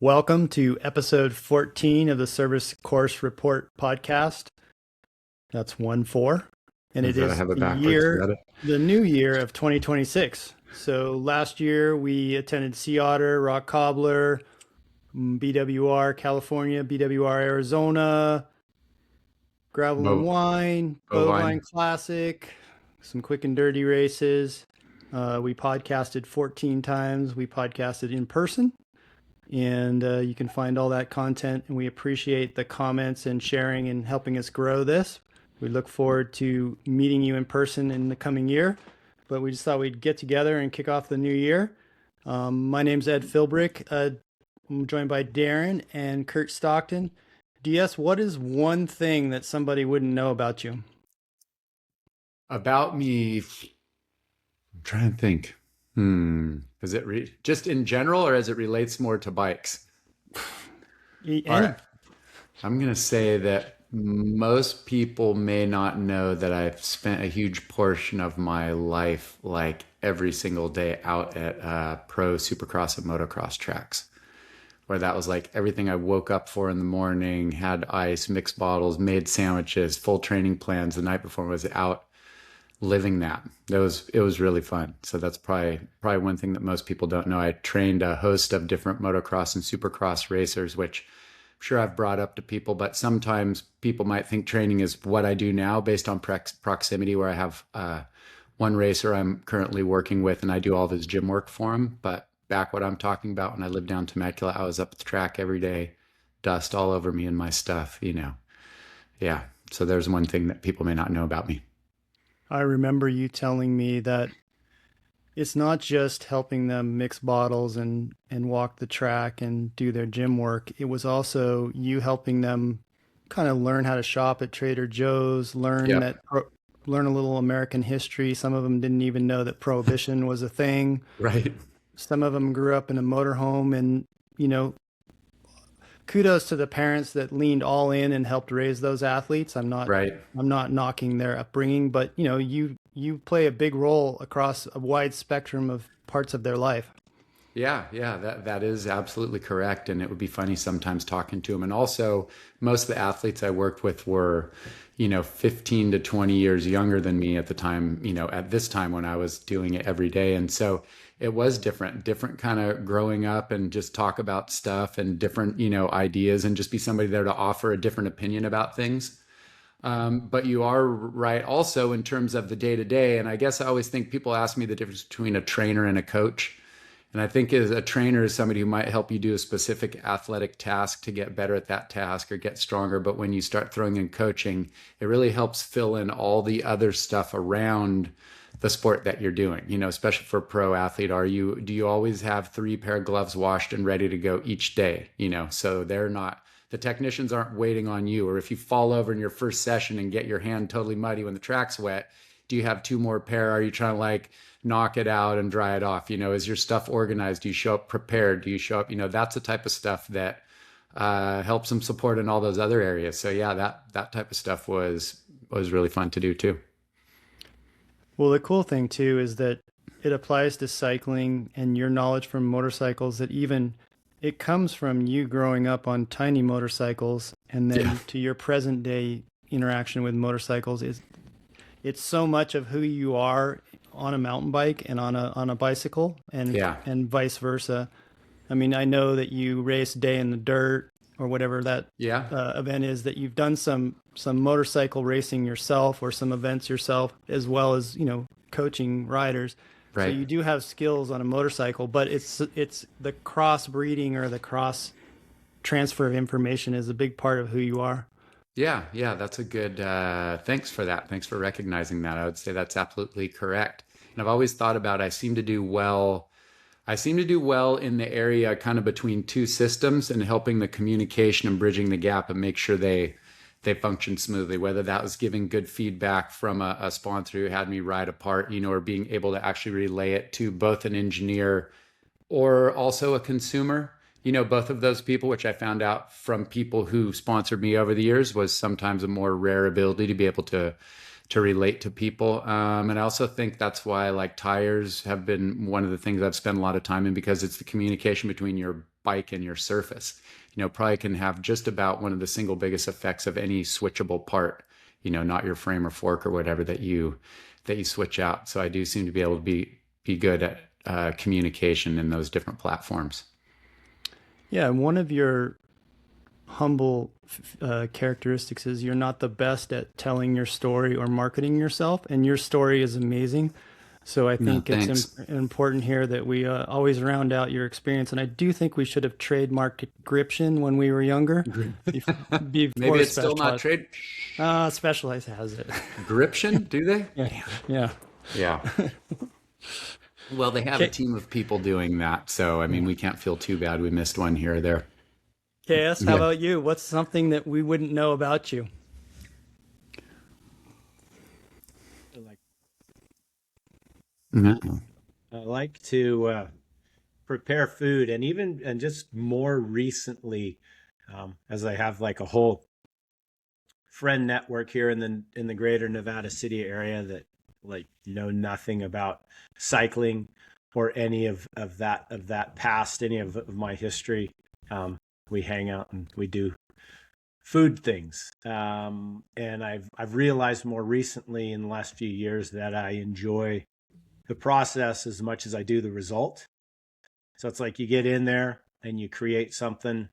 Welcome to episode 14 of the Service Course Report podcast. That's 1-4. And it I is have it the backwards. year, Got it. the new year of 2026. So last year we attended Sea Otter, Rock Cobbler, BWR California, BWR Arizona, Gravel and Wine, Bovine Bovine. Classic, some quick and dirty races. We podcasted 14 times. We podcasted in person. And you can find all that content, and we appreciate the comments and sharing and helping us grow this. We look forward to meeting you in person in the coming year, but we just thought we'd get together and kick off the new year. My name's Ed Philbrick. I'm joined by Derin and Kurt Stockton. DS, what is one thing that somebody wouldn't know about you? About me, I'm trying to think. Is it just in general, or as it relates more to bikes? All Any, right. I'm going to say that most people may not know that I've spent a huge portion of my life, like every single day, out at pro supercross and motocross tracks, where that was like everything I woke up for in the morning, had ice, mixed bottles, made sandwiches, full training plans the night before I was out living that. It was really fun. So that's probably one thing that most people don't know. I trained a host of different motocross and supercross racers, which I'm sure I've brought up to people, but sometimes people might think training is what I do now based on proximity, where I have one racer I'm currently working with and I do all of his gym work for him. But back what I'm talking about, when I lived down Temecula, I was up at the track every day, dust all over me and my stuff. Yeah. So there's one thing that people may not know about me. I remember you telling me that it's not just helping them mix bottles and walk the track and do their gym work. It was also you helping them kind of learn how to shop at Trader Joe's, Yep. learn a little American history. Some of them didn't even know that Prohibition was a thing. Right. Some of them grew up in a motorhome, and you know, kudos to the parents that leaned all in and helped raise those athletes. Right. I'm not knocking their upbringing, but you play a big role across a wide spectrum of parts of their life. Yeah, yeah, that is absolutely correct. And it would be funny sometimes talking to them. And also, most of the athletes I worked with were, 15 to 20 years younger than me at the time, at this time when I was doing it every day. And so it was different kind of growing up and just talk about stuff and different, ideas and just be somebody there to offer a different opinion about things. But you are right also in terms of the day to day. And I guess I always think people ask me the difference between a trainer and a coach. And I think as a trainer is somebody who might help you do a specific athletic task to get better at that task or get stronger. But when you start throwing in coaching, it really helps fill in all the other stuff around the sport that you're doing, especially for a pro athlete. Do you always have three pair of gloves washed and ready to go each day? So the technicians aren't waiting on you. Or if you fall over in your first session and get your hand totally muddy when the track's wet, do you have two more pair? Are you trying to like knock it out and dry it off? Is your stuff organized? Do you show up prepared? Do you show up? That's the type of stuff that helps them support in all those other areas. So yeah, that type of stuff was really fun to do too. Well, the cool thing too is that it applies to cycling and your knowledge from motorcycles, that even it comes from you growing up on tiny motorcycles and Yeah, then to your present day interaction with motorcycles. It's so much of who you are on a mountain bike and on a bicycle, yeah, and vice versa. I mean, I know that you race Day in the Dirt or whatever that yeah, event is, that you've done some motorcycle racing yourself or some events yourself, as well as coaching riders. So right. you do have skills on a motorcycle, but it's the cross breeding or the cross transfer of information is a big part of who you are. Yeah, yeah, that's a good, thanks for that. Thanks for recognizing that. I would say that's absolutely correct. And I've always thought about, I seem to do well in the area kind of between two systems and helping the communication and bridging the gap and make sure they function smoothly, whether that was giving good feedback from a sponsor who had me ride a part, or being able to actually relay it to both an engineer or also a consumer. Both of those people, which I found out from people who sponsored me over the years, was sometimes a more rare ability to be able to to relate to people. And I also think that's why like tires have been one of the things I've spent a lot of time in, because it's the communication between your bike and your surface. Probably can have just about one of the single biggest effects of any switchable part, not your frame or fork or whatever that you switch out. So I do seem to be able to be good at communication in those different platforms. Yeah, and one of your humble characteristics is you're not the best at telling your story or marketing yourself, and your story is amazing. So I think it's important here that we always round out your experience. And I do think we should have trademarked Gription when we were younger. Before Maybe it's still not trade. Specialized has it. Gription, do they? Yeah. Well, they have a team of people doing that. So, I mean, we can't feel too bad we missed one here or there. KS, how about you? What's something that we wouldn't know about you? I like to prepare food, and just more recently, as I have like a whole friend network here in the greater Nevada City area that like know nothing about cycling or any of that past, any of my history. We hang out and we do food things. And I've realized more recently in the last few years that I enjoy the process as much as I do the result. So it's like you get in there and you create something.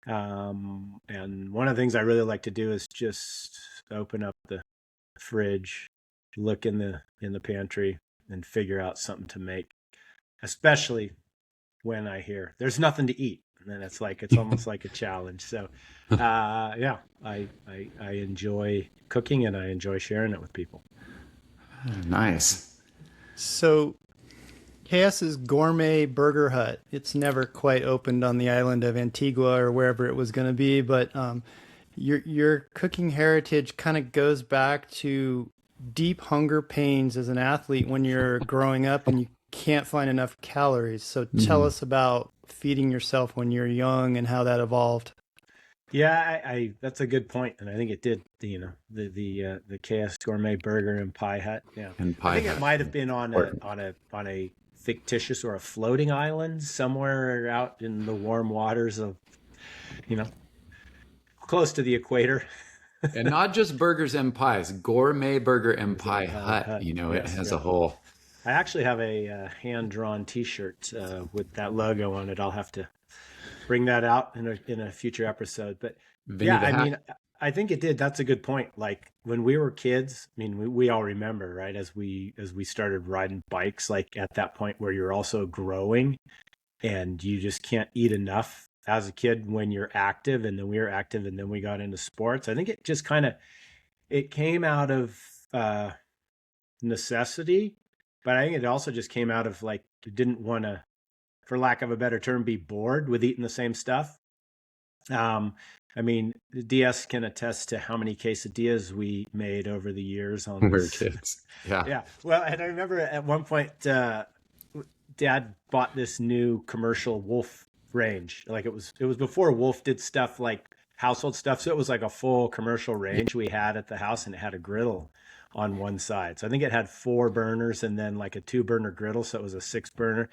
And one of the things I really like to do is just open up the fridge, look in the pantry, and figure out something to make, especially when I hear there's nothing to eat. And then it's almost like a challenge. So, I enjoy cooking and I enjoy sharing it with people. Nice. So, KS's Gourmet Burger Hut, it's never quite opened on the island of Antigua or wherever it was going to be, but your cooking heritage kind of goes back to deep hunger pains as an athlete when you're growing up and you can't find enough calories. So tell us about feeding yourself when you're young and how that evolved. Yeah, I that's a good point, and I think it did. The KS Gourmet Burger and Pie Hut. Yeah, and Pie I think Hut. It might have been on a fictitious or a floating island somewhere out in the warm waters of, close to the equator. And not just burgers and pies, Gourmet Burger and Pie Hut. It has a whole. I actually have a hand-drawn T-shirt with that logo on it. I'll have to bring that out in a future episode. But I think it did. That's a good point. Like when we were kids, I mean, we all remember, right? As we started riding bikes, like at that point where you're also growing and you just can't eat enough as a kid when you're active. And then we were active and then we got into sports. I think it just it came out of necessity, but I think it also just came out of like, you didn't want to, for lack of a better term, be bored with eating the same stuff. I mean, DS can attest to how many quesadillas we made over the years on We're kids. Yeah. Yeah. Well, and I remember at one point, Dad bought this new commercial Wolf range. Like it was before Wolf did stuff like household stuff. So it was like a full commercial range we had at the house, and it had a griddle on one side. So I think it had 4 burners and then like a 2-burner griddle. So it was a 6-burner.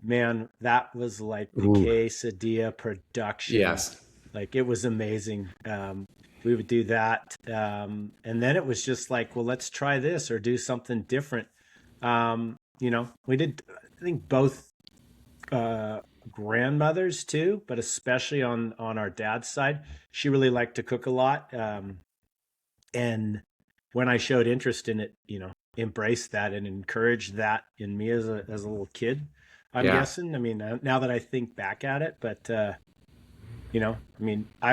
Man, that was like the quesadilla production. Yes. Like it was amazing. We would do that. And then it was just like, well, let's try this or do something different. We did, I think both grandmothers too, but especially on our dad's side, she really liked to cook a lot. And when I showed interest in it, embraced that and encouraged that in me as a little kid, I'm guessing. I mean, now that I think back at it, but I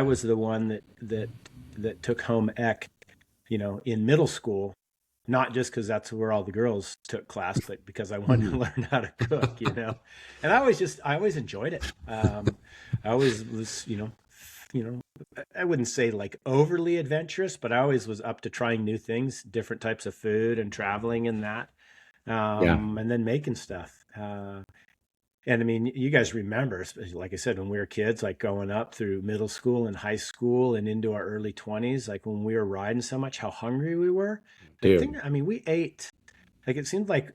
was the one that took home ec, in middle school, not just because that's where all the girls took class, but because I wanted to learn how to cook, And I always enjoyed it. I always was, I wouldn't say like overly adventurous, but I always was up to trying new things, different types of food and traveling and that, and then making stuff. And I mean, you guys remember, like I said, when we were kids, like going up through middle school and high school and into our early 20s, like when we were riding so much, how hungry we were. Dude. I mean, we ate, like it seemed like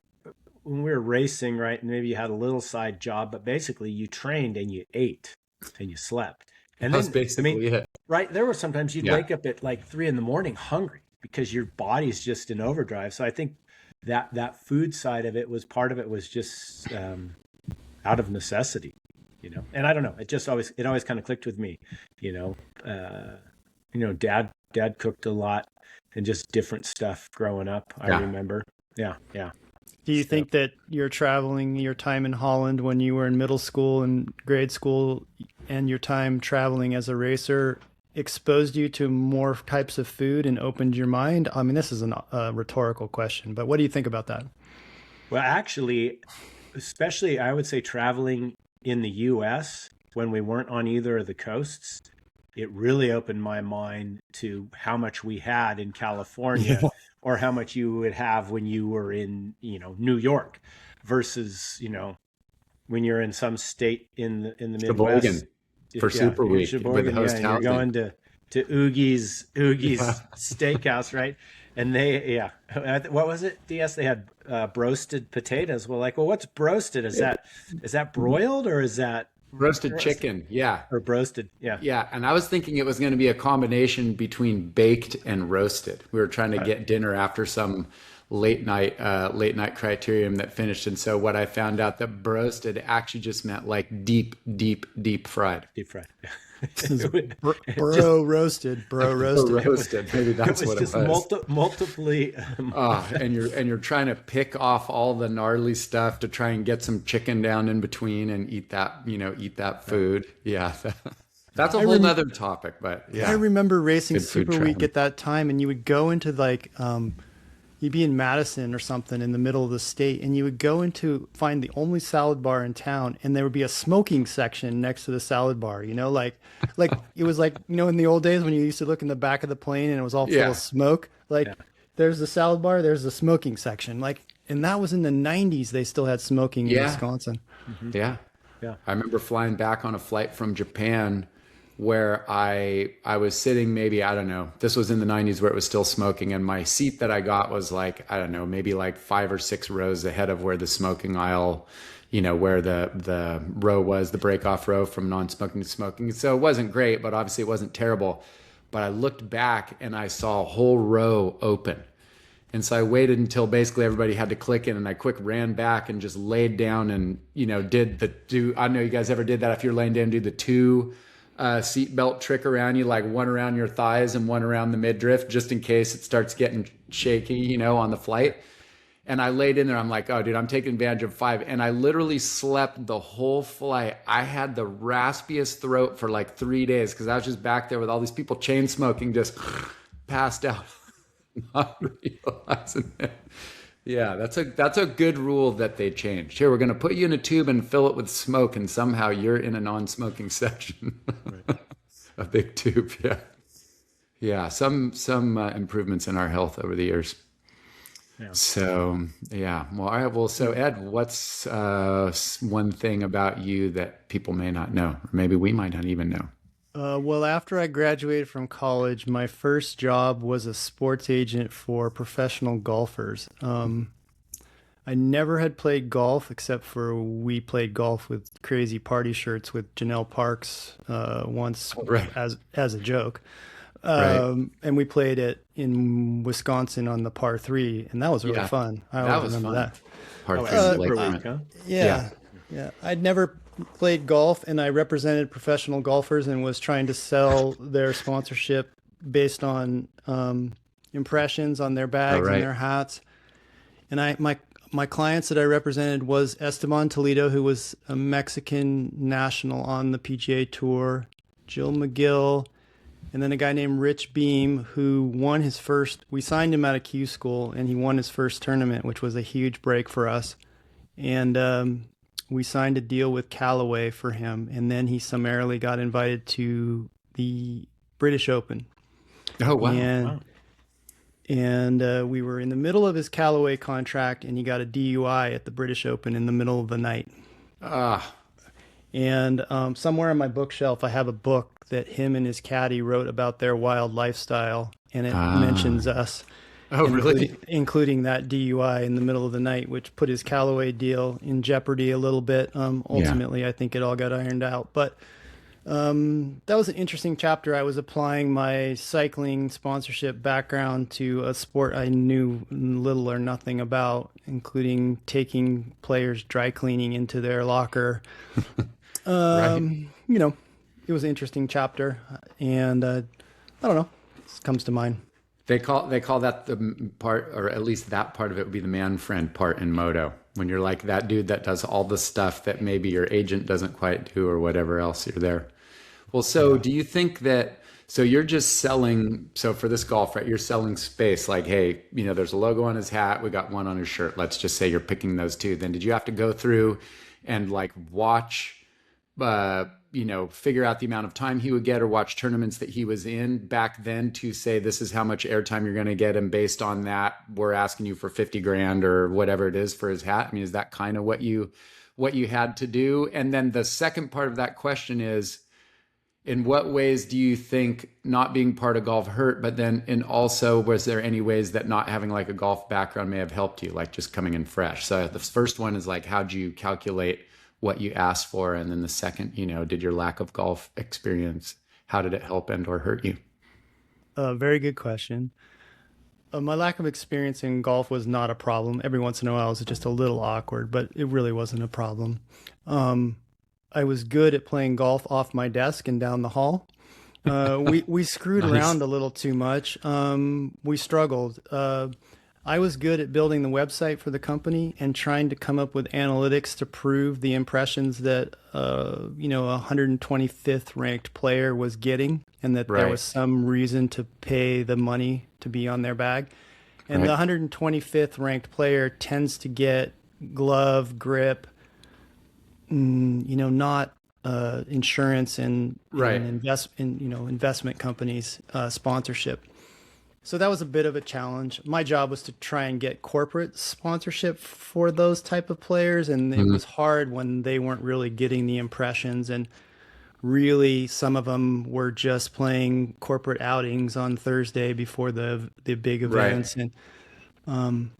when we were racing, right? And maybe you had a little side job, but basically you trained and you ate and you slept. And That was then, I basically mean, it. right, there were sometimes you'd Yeah. wake up at like 3 a.m. hungry because your body's just in overdrive. So I think that food side of it was part of it was just out of necessity, And I don't know, it always kind of clicked with me, you know. Dad cooked a lot and just different stuff growing up. I Yeah. remember. Yeah, yeah. Do you So- think that your time in Holland when you were in middle school and grade school and your time traveling as a racer exposed you to more types of food and opened your mind? I mean, this is a rhetorical question, but what do you think about that? Well, actually, especially I would say traveling in the US when we weren't on either of the coasts, it really opened my mind to how much we had in California or how much you would have when you were in, New York versus, when you're in some state in the Midwest. Sheboygan for Super in Week with Sheboygan, host and you're housing. going to Oogie's Steakhouse, right? And what was it? DS, they had broasted potatoes. Well, what's broasted? Is that broiled or is that Roasted chicken, yeah. or broasted? Yeah. Yeah, and I was thinking it was going to be a combination between baked and roasted. We were trying to get dinner after some late night criterium that finished, and so what I found out that broasted actually just meant like deep fried. Deep fried. Bro roasted. Roasted. Maybe that's It was what just it was. multiply. And you're trying to pick off all the gnarly stuff to try and get some chicken down in between and eat that food. Yeah. That's a whole nother topic, but yeah. I remember racing Good food Super Week travel. at that time, and you would go into you'd be in Madison or something in the middle of the state, and you would go into find the only salad bar in town, and there would be a smoking section next to the salad bar. Like it was like in the old days when you used to look in the back of the plane and it was all full of smoke. There's the salad bar, there's the smoking section. And that was in the 90s. They still had smoking in Wisconsin. Yeah. Yeah. I remember flying back on a flight from Japan where I was sitting maybe, I don't know, this was in the 90s where it was still smoking, and my seat that I got was I don't know, maybe 5 or 6 rows ahead of where the smoking aisle, where the row was, the break off row from non-smoking to smoking. So it wasn't great, but obviously it wasn't terrible. But I looked back and I saw a whole row open. And so I waited until basically everybody had to click in, and I quick ran back and just laid down and, I don't know, you guys ever did that? If you're laying down, do the 2 seatbelt trick around you, like one around your thighs and one around the midriff, just in case it starts getting shaky, on the flight. And I laid in there. I'm like, oh, dude, I'm taking advantage of 5. And I literally slept the whole flight. I had the raspiest throat for 3 days because I was just back there with all these people chain smoking, just passed out, not realizing it. Yeah, that's a good rule that they changed. Here, we're going to put you in a tube and fill it with smoke, and somehow you're in a non-smoking section. Right. A big tube, yeah. Yeah, some improvements in our health over the years. Yeah. So, yeah. Well, all right. Well, so Ed, what's one thing about you that people may not know, or maybe we might not even know? Well, after I graduated from college, my first job was a sports agent for professional golfers. I never had played golf except for we played golf with crazy party shirts with Janelle Parks once as a joke. And we played it in Wisconsin on the par 3, and that was really fun. I always remember that. Par 3 Week, huh? Yeah. I'd never played golf, and I represented professional golfers and was trying to sell their sponsorship based on impressions on their bags and their hats. And my clients that I represented was Esteban Toledo, who was a Mexican national on the PGA Tour, Jill McGill, and then a guy named Rich Beam, who won his first. We signed him out of Q School, and he won his first tournament, which was a huge break for us. And we signed a deal with Callaway for him, and then he summarily got invited to the British Open. Oh, wow. And we were in the middle of his Callaway contract, and he got a DUI at the British Open in the middle of the night. Ah, And somewhere on my bookshelf, I have a book that him and his caddy wrote about their wild lifestyle, and it ah. mentions us, Oh, really? including that DUI in the middle of the night, which put his Callaway deal in jeopardy a little bit. Yeah. Ultimately, I think it all got ironed out, but that was an interesting chapter. I was applying my cycling sponsorship background to a sport I knew little or nothing about, including taking players dry cleaning into their locker. Right. You know, it was an interesting chapter, and I don't know, it comes to mind. They call that the part, or at least that part of it would be the man friend part in moto. When you're like that dude that does all the stuff that maybe your agent doesn't quite do or whatever else, you're there. Well, so Yeah. do you think that, so you're just selling, so for this golf, right, you're selling space like, hey, there's a logo on his hat, we got one on his shirt. Let's just say you're picking those two. Then did you have to go through and like watch figure out the amount of time he would get or watch tournaments that he was in back then to say this is how much airtime you're going to get, and based on that, we're asking you for 50 grand or whatever it is for his hat? I mean, is that kind of what you had to do? And then the second part of that question is, in what ways do you think not being part of golf hurt, but then and also was there any ways that not having like a golf background may have helped you, like just coming in fresh? So the first one is like, how'd you calculate what you asked for? And then the second, did your lack of golf experience, how did it help and or hurt you? Very good question. My lack of experience in golf was not a problem. Every once in a while, it was just a little awkward, but it really wasn't a problem. Um, I was good at playing golf off my desk and down the hall. We screwed Nice. around a little too much. We struggled. I was good at building the website for the company and trying to come up with analytics to prove the impressions that a 125th ranked player was getting, and that there was Right. some reason to pay the money to be on their bag. And the Right. 125th ranked player tends to get glove, grip, not insurance and Right. investment companies sponsorship. So that was a bit of a challenge. My job was to try and get corporate sponsorship for those type of players, and it Mhm. was hard when they weren't really getting the impressions, and really some of them were just playing corporate outings on Thursday before the big Right. events. And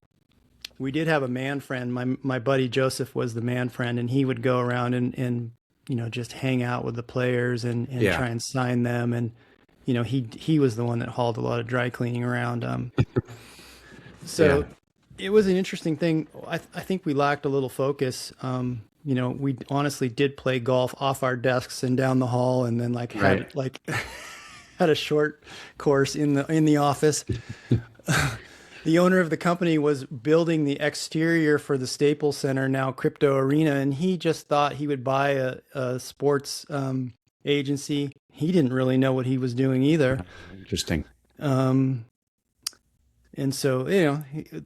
we did have a man friend. My buddy Joseph was the man friend, and he would go around and just hang out with the players and Yeah. try and sign them. And he was the one that hauled a lot of dry cleaning around. Yeah. So it was an interesting thing. I think we lacked a little focus. We honestly did play golf off our desks and down the hall, and then like Right. had like had a short course in the office. The owner of the company was building the exterior for the Staples Center, now Crypto Arena, and he just thought he would buy a sports agency. He didn't really know what he was doing either. Interesting. Um, and so,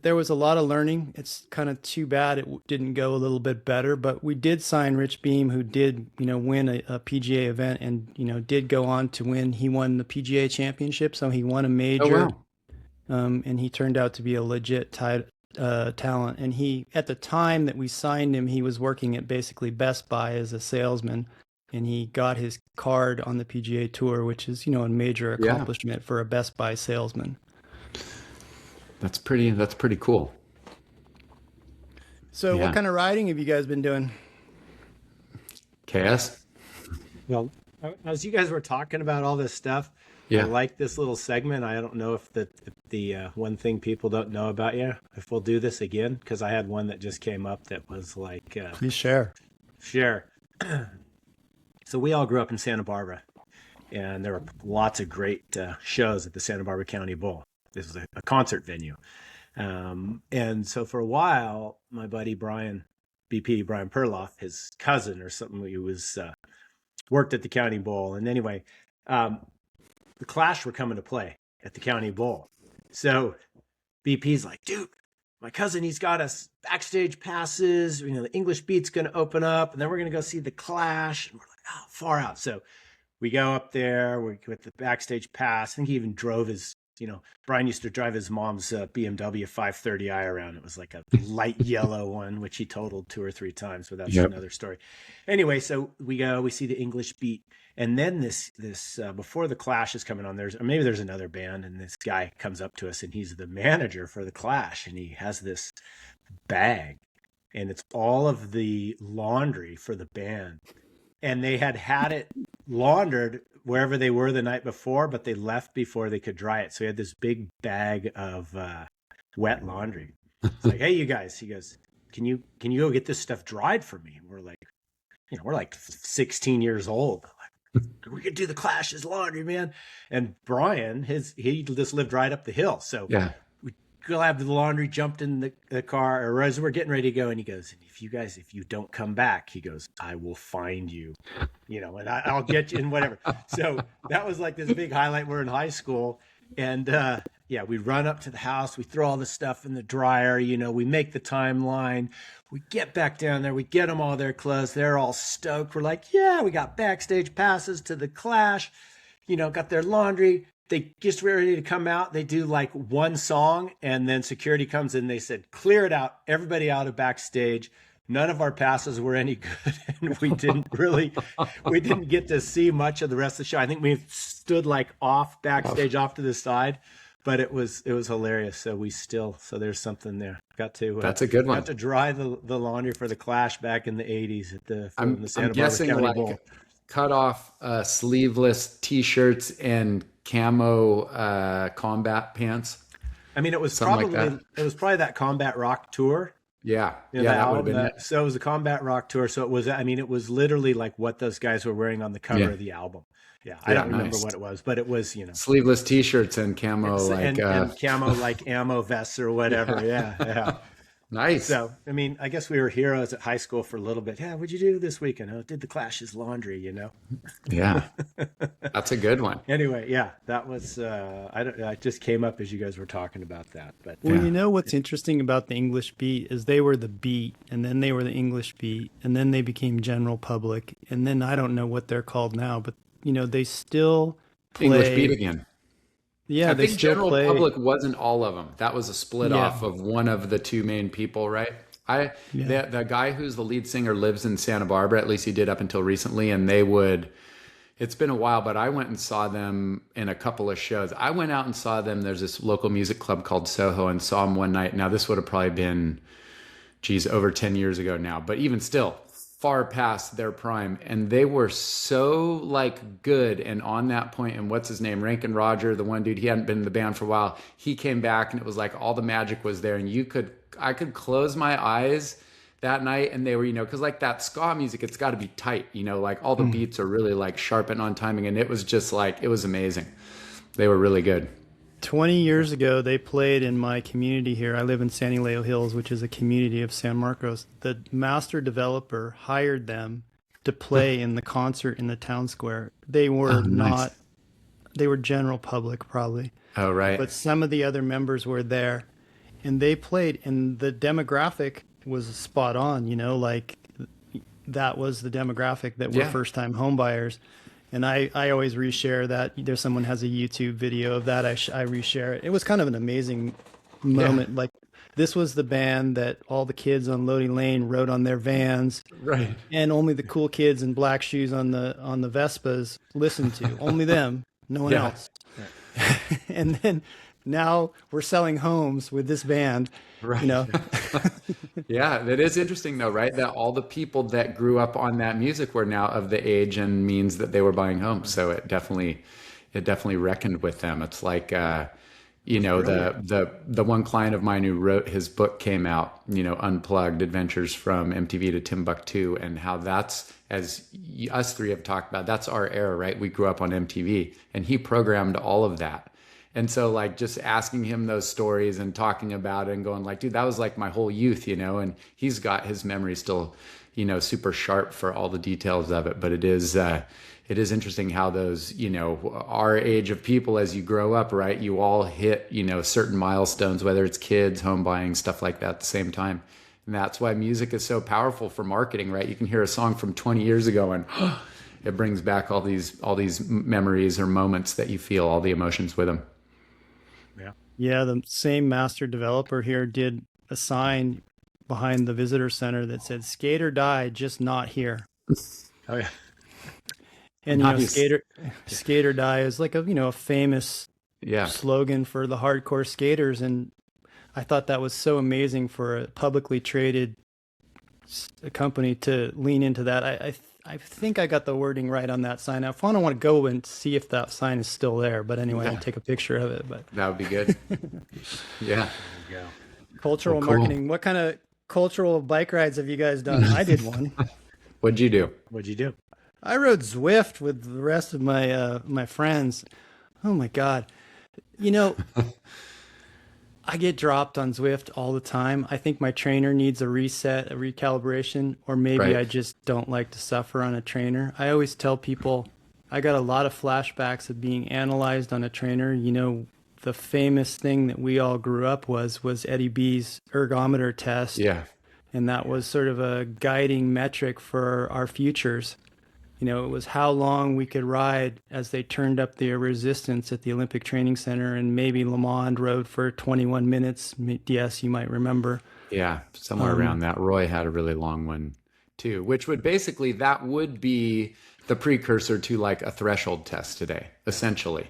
there was a lot of learning. It's kind of too bad it didn't go a little bit better, but we did sign Rich Beam, who did, win a PGA event and, did go on to win. He won the PGA championship, so he won a Oh, major. wow. And he turned out to be a legit talent. And at the time that we signed him, he was working at basically Best Buy as a salesman, and he got his card on the PGA Tour, which is, a major Yeah. accomplishment for a Best Buy salesman. That's pretty cool. So, what Yeah. kind of riding have you guys been doing? KS? Well, as you guys were talking about all this stuff, I Yeah. like this little segment. I don't know if the one thing people don't know about you, if we'll do this again, because I had one that just came up that was like, Please share. share. So we all grew up in Santa Barbara, and there were lots of great shows at the Santa Barbara County Bowl. This was a concert venue. And so for a while, my buddy Brian, BP, Brian Perloff, his cousin or something, he was worked at the county bowl. And anyway, the Clash were coming to play at the county bowl. So BP's like, dude, my cousin, he's got us backstage passes. The English Beat's going to open up, and then we're going to go see the Clash. And we're like, oh, far out. So we go up there with the backstage pass. I think he even drove his Brian used to drive his mom's BMW 530i around. It was like a light yellow one, which he totaled 2 or 3 times, but that's another story. Anyway, so we see the English Beat. And then this before the Clash is coming on, maybe there's another band, and this guy comes up to us, and he's the manager for the Clash, and he has this bag, and it's all of the laundry for the band. And they had it laundered wherever they were the night before, but they left before they could dry it. So he had this big bag of wet laundry. It's like, hey, you guys, he goes, can you go get this stuff dried for me? And we're like 16 years old. We could do the Clash's laundry, man. And Brian, he just lived right up the hill. So we grabbed the laundry, jumped in the car, or as we're getting ready to go, and he goes, if you don't come back, he goes, I will find you, and I'll get you and whatever. So that was like this big highlight. We're in high school, and we run up to the house, we throw all the stuff in the dryer, we make the timeline, we get back down there, we get them all their clothes, they're all stoked. We're like, yeah, we got backstage passes to the Clash, got their laundry. They just ready to come out. They do like one song, and then security comes in. They said, clear it out, everybody out of backstage. None of our passes were any good, and we didn't get to see much of the rest of the show. I think we stood like off backstage, off to the side, but it was hilarious. So there's something there. That's a good one. Got to dry the laundry for the Clash back in the 80s at the Santa Barbara County Bowl. Cut off sleeveless T-shirts and camo combat pants. I mean, it was probably that Combat Rock tour. Yeah, that would have been it. So it was a Combat Rock tour. So it was literally like what those guys were wearing on the cover of the album. Yeah, I don't remember what it was, but it was, sleeveless T-shirts and camo and camo like ammo vests or whatever. Yeah. Nice. So, I mean, I guess we were heroes at high school for a little bit. Yeah, what'd you do this weekend? Oh, did the Clash's laundry, Yeah, that's a good one. Anyway, yeah, that was, I just came up as you guys were talking about that. But Well, what's interesting about the English Beat is they were the Beat, and then they were the English Beat, and then they became General Public, and then I don't know what they're called now, but, they still play. English Beat again. Yeah, I think General Public wasn't all of them. That was a split off of one of the 2 main people, right? The guy who's the lead singer lives in Santa Barbara, at least he did up until recently, and it's been a while, but I went and saw them in a couple of shows. I went out and saw them. There's this local music club called Soho, and saw them one night. Now, this would have probably been, over 10 years ago now, but even still, far past their prime, and they were so good and on that point. And what's his name, Rankin Roger, the one dude, he hadn't been in the band for a while, he came back, and it was like all the magic was there, and I could close my eyes that night, and they were, because like that ska music, it's got to be tight, like all the beats are really sharp and on timing, and it was just it was amazing. They were really good. 20 years ago, they played in my community here. I live in San Elijo Hills, which is a community of San Marcos. The master developer hired them to play in the concert in the town square. They were they were General Public probably. Oh, right. But some of the other members were there, and they played, and the demographic was spot on, that was the demographic that were first-time homebuyers. And I always reshare that. There's someone has a YouTube video of that. I reshare it. It was kind of an amazing moment. Like, this was the band that all the kids on Lodi Lane rode on their vans, right? And only the cool kids in black shoes on the Vespas listened to. Only them, no one else. And then now we're selling homes with this band. Right. Yeah, that is interesting though, right? That all the people that grew up on that music were now of the age and means that they were buying homes. So it definitely reckoned with them. It's like the one client of mine who wrote his book came out, Unplugged: Adventures from MTV to Timbuktu, and how that's, as us three have talked about, that's our era, right? We grew up on MTV, and he programmed all of that. And so just asking him those stories and talking about it and going dude, that was my whole youth, and he's got his memory still, super sharp for all the details of it. But it is interesting how those, our age of people, as you grow up, right, you all hit, certain milestones, whether it's kids, home buying, stuff like that at the same time. And that's why music is so powerful for marketing, right? You can hear a song from 20 years ago and it brings back all these memories or moments that you feel, all the emotions with them. Yeah. Yeah, the same master developer here did a sign behind the visitor center that said "Skate or die, just not here." Oh yeah. And Nice. skate or die is like a famous Yeah. slogan for the hardcore skaters, and I thought that was so amazing for a publicly traded company to lean into that. I think I got the wording right on that sign. I want to go and see if that sign is still there. But anyway, I'll take a picture of it. But That would be good. Yeah. There you go. cultural Well, cool. marketing. What kind of cultural bike rides have you guys done? I did one. What'd you do? What'd you do? I rode Zwift with the rest of my friends. Oh my God. You know, I get dropped on Zwift all the time. I think my trainer needs a reset, a recalibration, or maybe Right. I just don't like to suffer on a trainer. I always tell people I got a lot of flashbacks of being analyzed on a trainer. The famous thing that we all grew up was Eddie B's ergometer test. Yeah. And that was sort of a guiding metric for our futures. It was how long we could ride as they turned up the resistance at the Olympic Training Center, and maybe Lamond rode for 21 minutes. Yes, you might remember. Yeah. Somewhere around that. Roy had a really long one too, which would basically, that would be the precursor to like a threshold test today, essentially.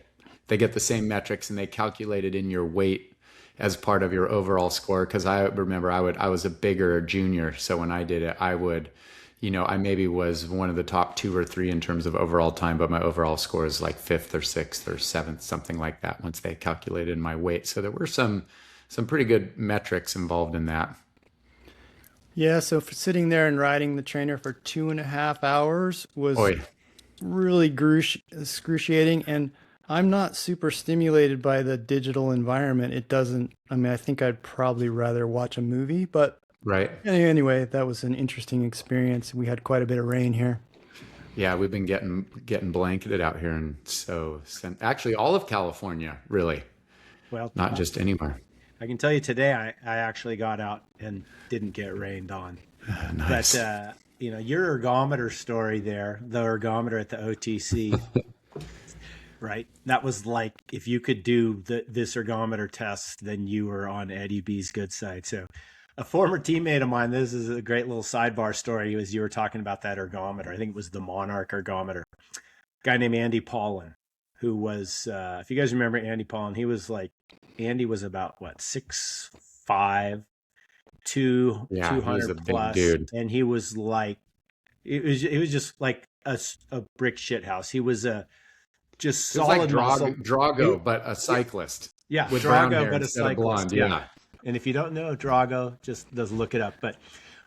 They get the same metrics and they calculate it in your weight as part of your overall score. Cause I remember I was a bigger junior. So when I did it, I maybe was one of the top 2 or 3 in terms of overall time, but my overall score is like 5th or 6th or 7th, something like that, once they calculated my weight. So there were some pretty good metrics involved in that. Yeah, so for sitting there and riding the trainer for 2.5 hours was Oy. really excruciating. And I'm not super stimulated by the digital environment. I think I'd probably rather watch a movie, but Right. anyway, that was an interesting experience. We had quite a bit of rain here. Yeah, we've been getting blanketed out here, and so actually all of California, really, Well, not just anywhere. I can tell you today, I actually got out and didn't get rained on. Nice. But your ergometer story there, the ergometer at the OTC, right? That was like, if you could do this ergometer test, then you were on Eddie B's good side. So a former teammate of mine, this is a great little sidebar story, was you were talking about that ergometer. I think it was the Monarch ergometer. A guy named Andy Paulin, who was, if you guys remember Andy Paulin, Andy was about, 6'5", 200 plus. Dude. And he was like, it was just like a brick shit house. He was just solid muscle. Drago, but a cyclist. Yeah, with brown hair Drago, but a instead of cyclist. blonde. Yeah. And if you don't know Drago, just look it up. But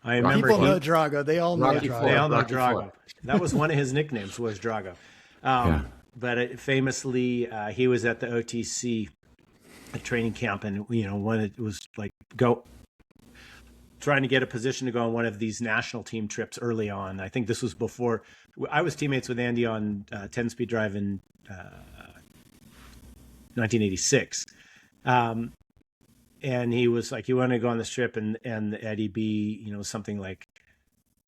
I remember People know Drago. They all know Rocky Drago. Ford. they all know Rocky Drago. Ford. That was one of his nicknames, was Drago. But famously, he was at the OTC training camp, and when it was like trying to get a position to go on one of these national team trips early on. I think this was before I was teammates with Andy on 10-speed drive in 1986. And he was like, you want to go on this trip, and Eddie B, something like,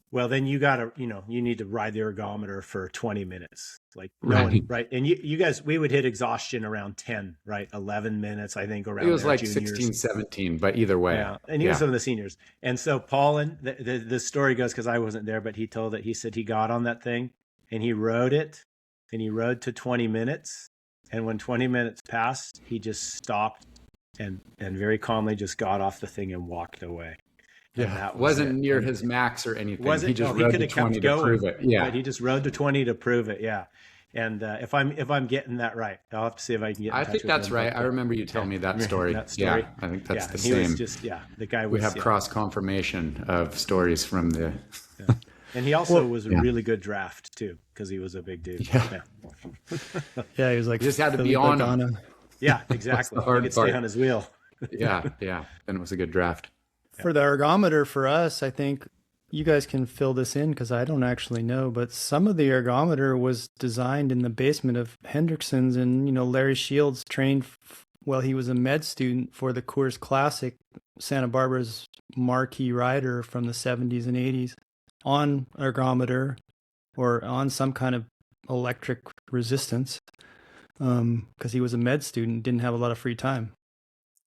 well, then you gotta, you need to ride the ergometer for 20 minutes. Like, right. And you guys, we would hit exhaustion around 10, right? 11 minutes, I think, around. It was like juniors. 16, 17, but either way. Yeah. And he was some of the seniors. And so Paulin, the story goes, because I wasn't there, but he said he got on that thing and he rode it, and he rode to 20 minutes. And when 20 minutes passed, he just stopped and very calmly just got off the thing and walked away. Yeah, that wasn't near his max or anything. He just rode to 20 to prove it. Yeah, but he just rode to 20 to prove it. Yeah, and if I'm getting that right, I'll have to see if I can get. I think that's right. I remember you telling me that story. Yeah, I think that's the same. He was just the guy. We have cross confirmation of stories from the. Yeah. And he also was a really good draft too, because he was a big dude. Yeah, he was like, you just had to be on him. Yeah, exactly. He could stay on his wheel. Yeah, and it was a good draft. For the ergometer for us, I think you guys can fill this in because I don't actually know, but some of the ergometer was designed in the basement of Hendrickson's, and Larry Shields trained while he was a med student for the Coors Classic, Santa Barbara's marquee rider from the 70s and 80s, on ergometer or on some kind of electric resistance, because he was a med student, didn't have a lot of free time.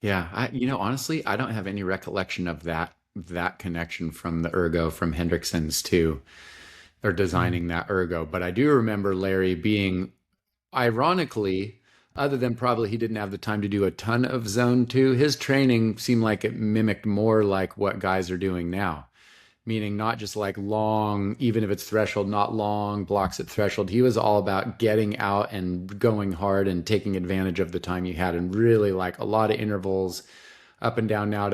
Yeah, honestly, I don't have any recollection of that connection from the ergo from Hendrickson's to or designing that ergo. But I do remember Larry being, ironically, other than probably he didn't have the time to do a ton of zone two, his training seemed like it mimicked more like what guys are doing now, meaning not just like long, even if it's threshold, not long blocks at threshold. He was all about getting out and going hard and taking advantage of the time you had, and really like a lot of intervals up and down. Now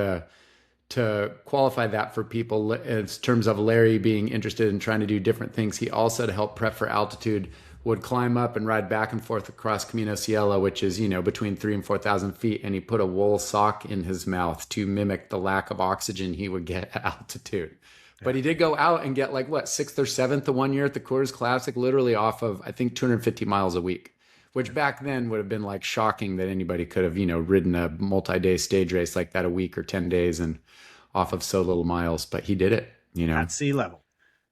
to qualify that for people in terms of Larry being interested in trying to do different things, he also, to help prep for altitude, would climb up and ride back and forth across Camino Cielo, which is, between 3,000 and 4,000 feet. And he put a wool sock in his mouth to mimic the lack of oxygen he would get at altitude. But he did go out and get like what, sixth or seventh the one year at the Coors Classic, literally off of, I think, 250 miles a week, which back then would have been like shocking that anybody could have, ridden a multi-day stage race like that a week or 10 days and off of so little miles. But he did it, At sea level.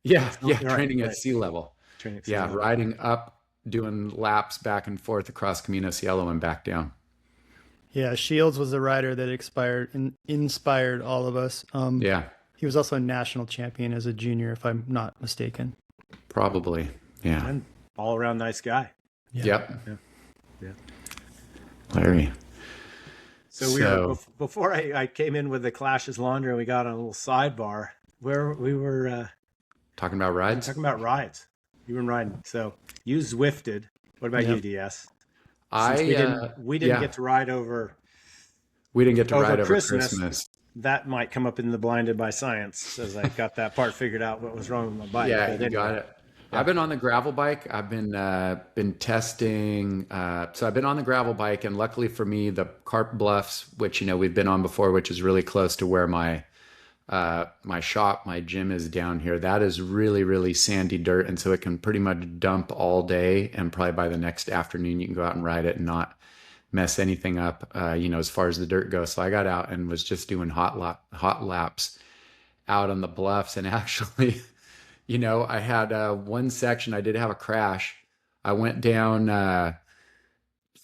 Yeah, yeah, Right, training right. at sea level. Training at sea Yeah, level. riding up, doing laps back and forth across Camino Cielo and back down. Yeah, Shields was a rider that inspired all of us. Yeah, He was also a national champion as a junior, if I'm not mistaken. probably. Yeah. And all around nice guy. Yeah. Yep. Yeah. Larry. So we were, before I came in with the Clashes Laundry and we got on a little sidebar where we were Talking about rides? talking about rides. You were riding. So you Zwifted. What about you, DS? Since we didn't get to ride over We didn't get to ride over Christmas. Christmas. That might come up in the Blinded by Science as I got that part figured out what was wrong with my bike. Yeah, But you anyway. got it. I've been on the gravel bike. I've been testing. So I've been on the gravel bike, and luckily for me, the Carp Bluffs, which we've been on before, which is really close to where my shop, my gym is down here. That is really, really sandy dirt, and so it can pretty much dump all day, and probably by the next afternoon you can go out and ride it and not mess anything up. As far as the dirt goes. So I got out and was just doing hot laps out on the bluffs, and actually. I had one section, I did have a crash. I went down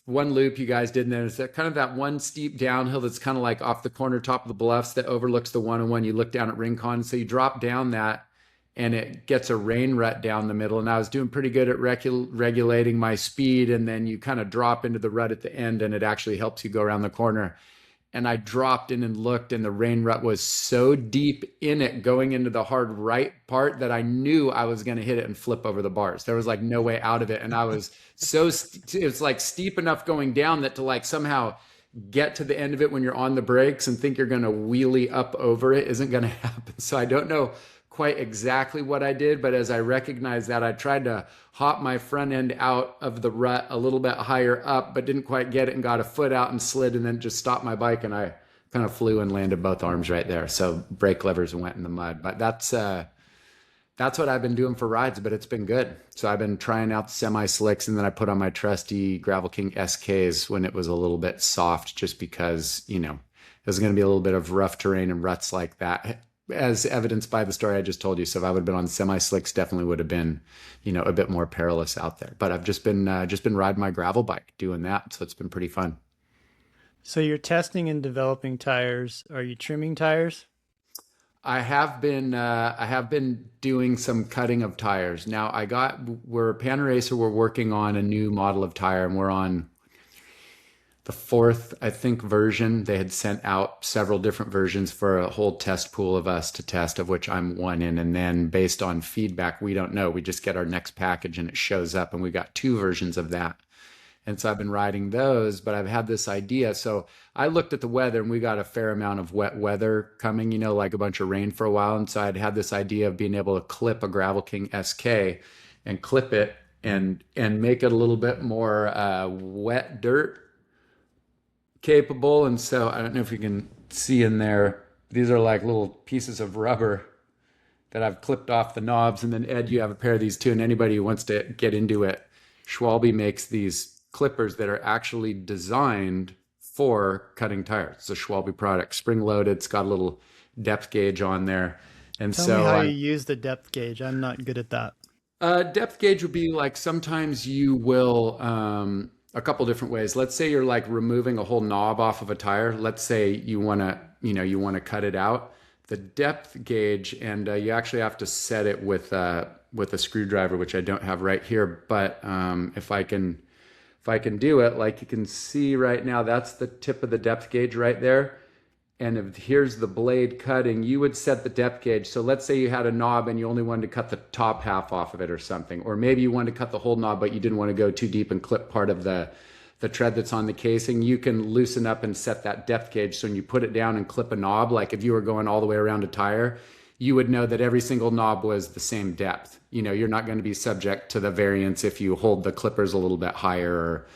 one loop you guys did, and there's kind of that one steep downhill that's kind of like off the corner top of the bluffs that overlooks the 101. You look down at Rincon. So you drop down that, and it gets a rain rut down the middle. And I was doing pretty good at regulating my speed, and then you kind of drop into the rut at the end, and it actually helps you go around the corner. And I dropped in and looked, and the rain rut was so deep in it going into the hard right part that I knew I was going to hit it and flip over the bars. There was like no way out of it. And I was it was like steep enough going down that to like somehow get to the end of it when you're on the brakes and think you're going to wheelie up over it isn't going to happen. So I don't know quite exactly what I did, but as I recognized that, I tried to hop my front end out of the rut a little bit higher up, but didn't quite get it and got a foot out and slid, and then just stopped my bike, and I kind of flew and landed both arms right there. So brake levers went in the mud. But that's what I've been doing for rides, but it's been good. So I've been trying out the semi slicks, and then I put on my trusty Gravel King SKs when it was a little bit soft, just because there's going to be a little bit of rough terrain and ruts like that, as evidenced by the story I just told you. So if I would have been on semi slicks, definitely would have been, a bit more perilous out there. But I've just been riding my gravel bike, doing that. So it's been pretty fun. So you're testing and developing tires. Are you trimming tires? I have been doing some cutting of tires. Now we're Panaracer. We're working on a new model of tire, and we're on the fourth, I think, version. They had sent out several different versions for a whole test pool of us to test, of which I'm one in. And then based on feedback, we don't know. We just get our next package and it shows up, and we got two versions of that. And so I've been riding those, but I've had this idea. So I looked at the weather, and we got a fair amount of wet weather coming, like a bunch of rain for a while. And so I'd had this idea of being able to clip a Gravel King SK and clip it and make it a little bit more wet dirt capable. And so I don't know if you can see in there, these are like little pieces of rubber that I've clipped off the knobs. And then Ed, you have a pair of these too. And anybody who wants to get into it, Schwalbe makes these clippers that are actually designed for cutting tires. It's a Schwalbe product, spring loaded. It's got a little depth gauge on there. And Tell me how you use the depth gauge. I'm not good at that. Depth gauge would be like sometimes you will, a couple different ways. Let's say you're like removing a whole knob off of a tire. Let's say you want to, you want to cut it out. The depth gauge, and you actually have to set it with a screwdriver, which I don't have right here. But if I can do it, like you can see right now, that's the tip of the depth gauge right there. And if here's the blade cutting, you would set the depth gauge. So let's say you had a knob and you only wanted to cut the top half off of it or something. Or maybe you wanted to cut the whole knob, but you didn't want to go too deep and clip part of the tread that's on the casing. You can loosen up and set that depth gauge. So when you put it down and clip a knob, like if you were going all the way around a tire, you would know that every single knob was the same depth. You're not going to be subject to the variance if you hold the clippers a little bit higher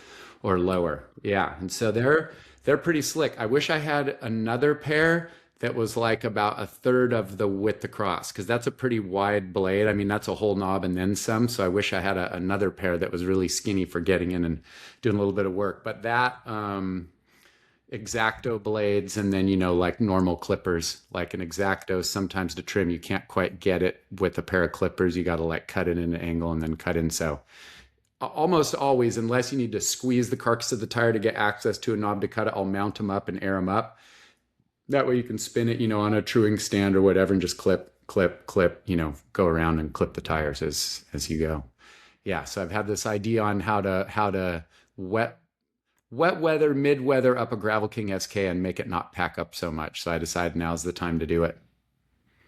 or lower. Yeah. And so they're pretty slick. I wish I had another pair that was like about a third of the width across, because that's a pretty wide blade. I mean, that's a whole knob and then some. So I wish I had another pair that was really skinny for getting in and doing a little bit of work. But that X-Acto blades, and then, like normal clippers, like an X-Acto, sometimes to trim, you can't quite get it with a pair of clippers. You got to like cut it in an angle and then cut in. So almost always, unless you need to squeeze the carcass of the tire to get access to a knob to cut it, I'll mount them up and air them up. That way you can spin it, on a truing stand or whatever, and just clip, go around and clip the tires as you go. Yeah. So I've had this idea on how to wet weather, mid weather up a Gravel King SK and make it not pack up so much. So I decided now's the time to do it.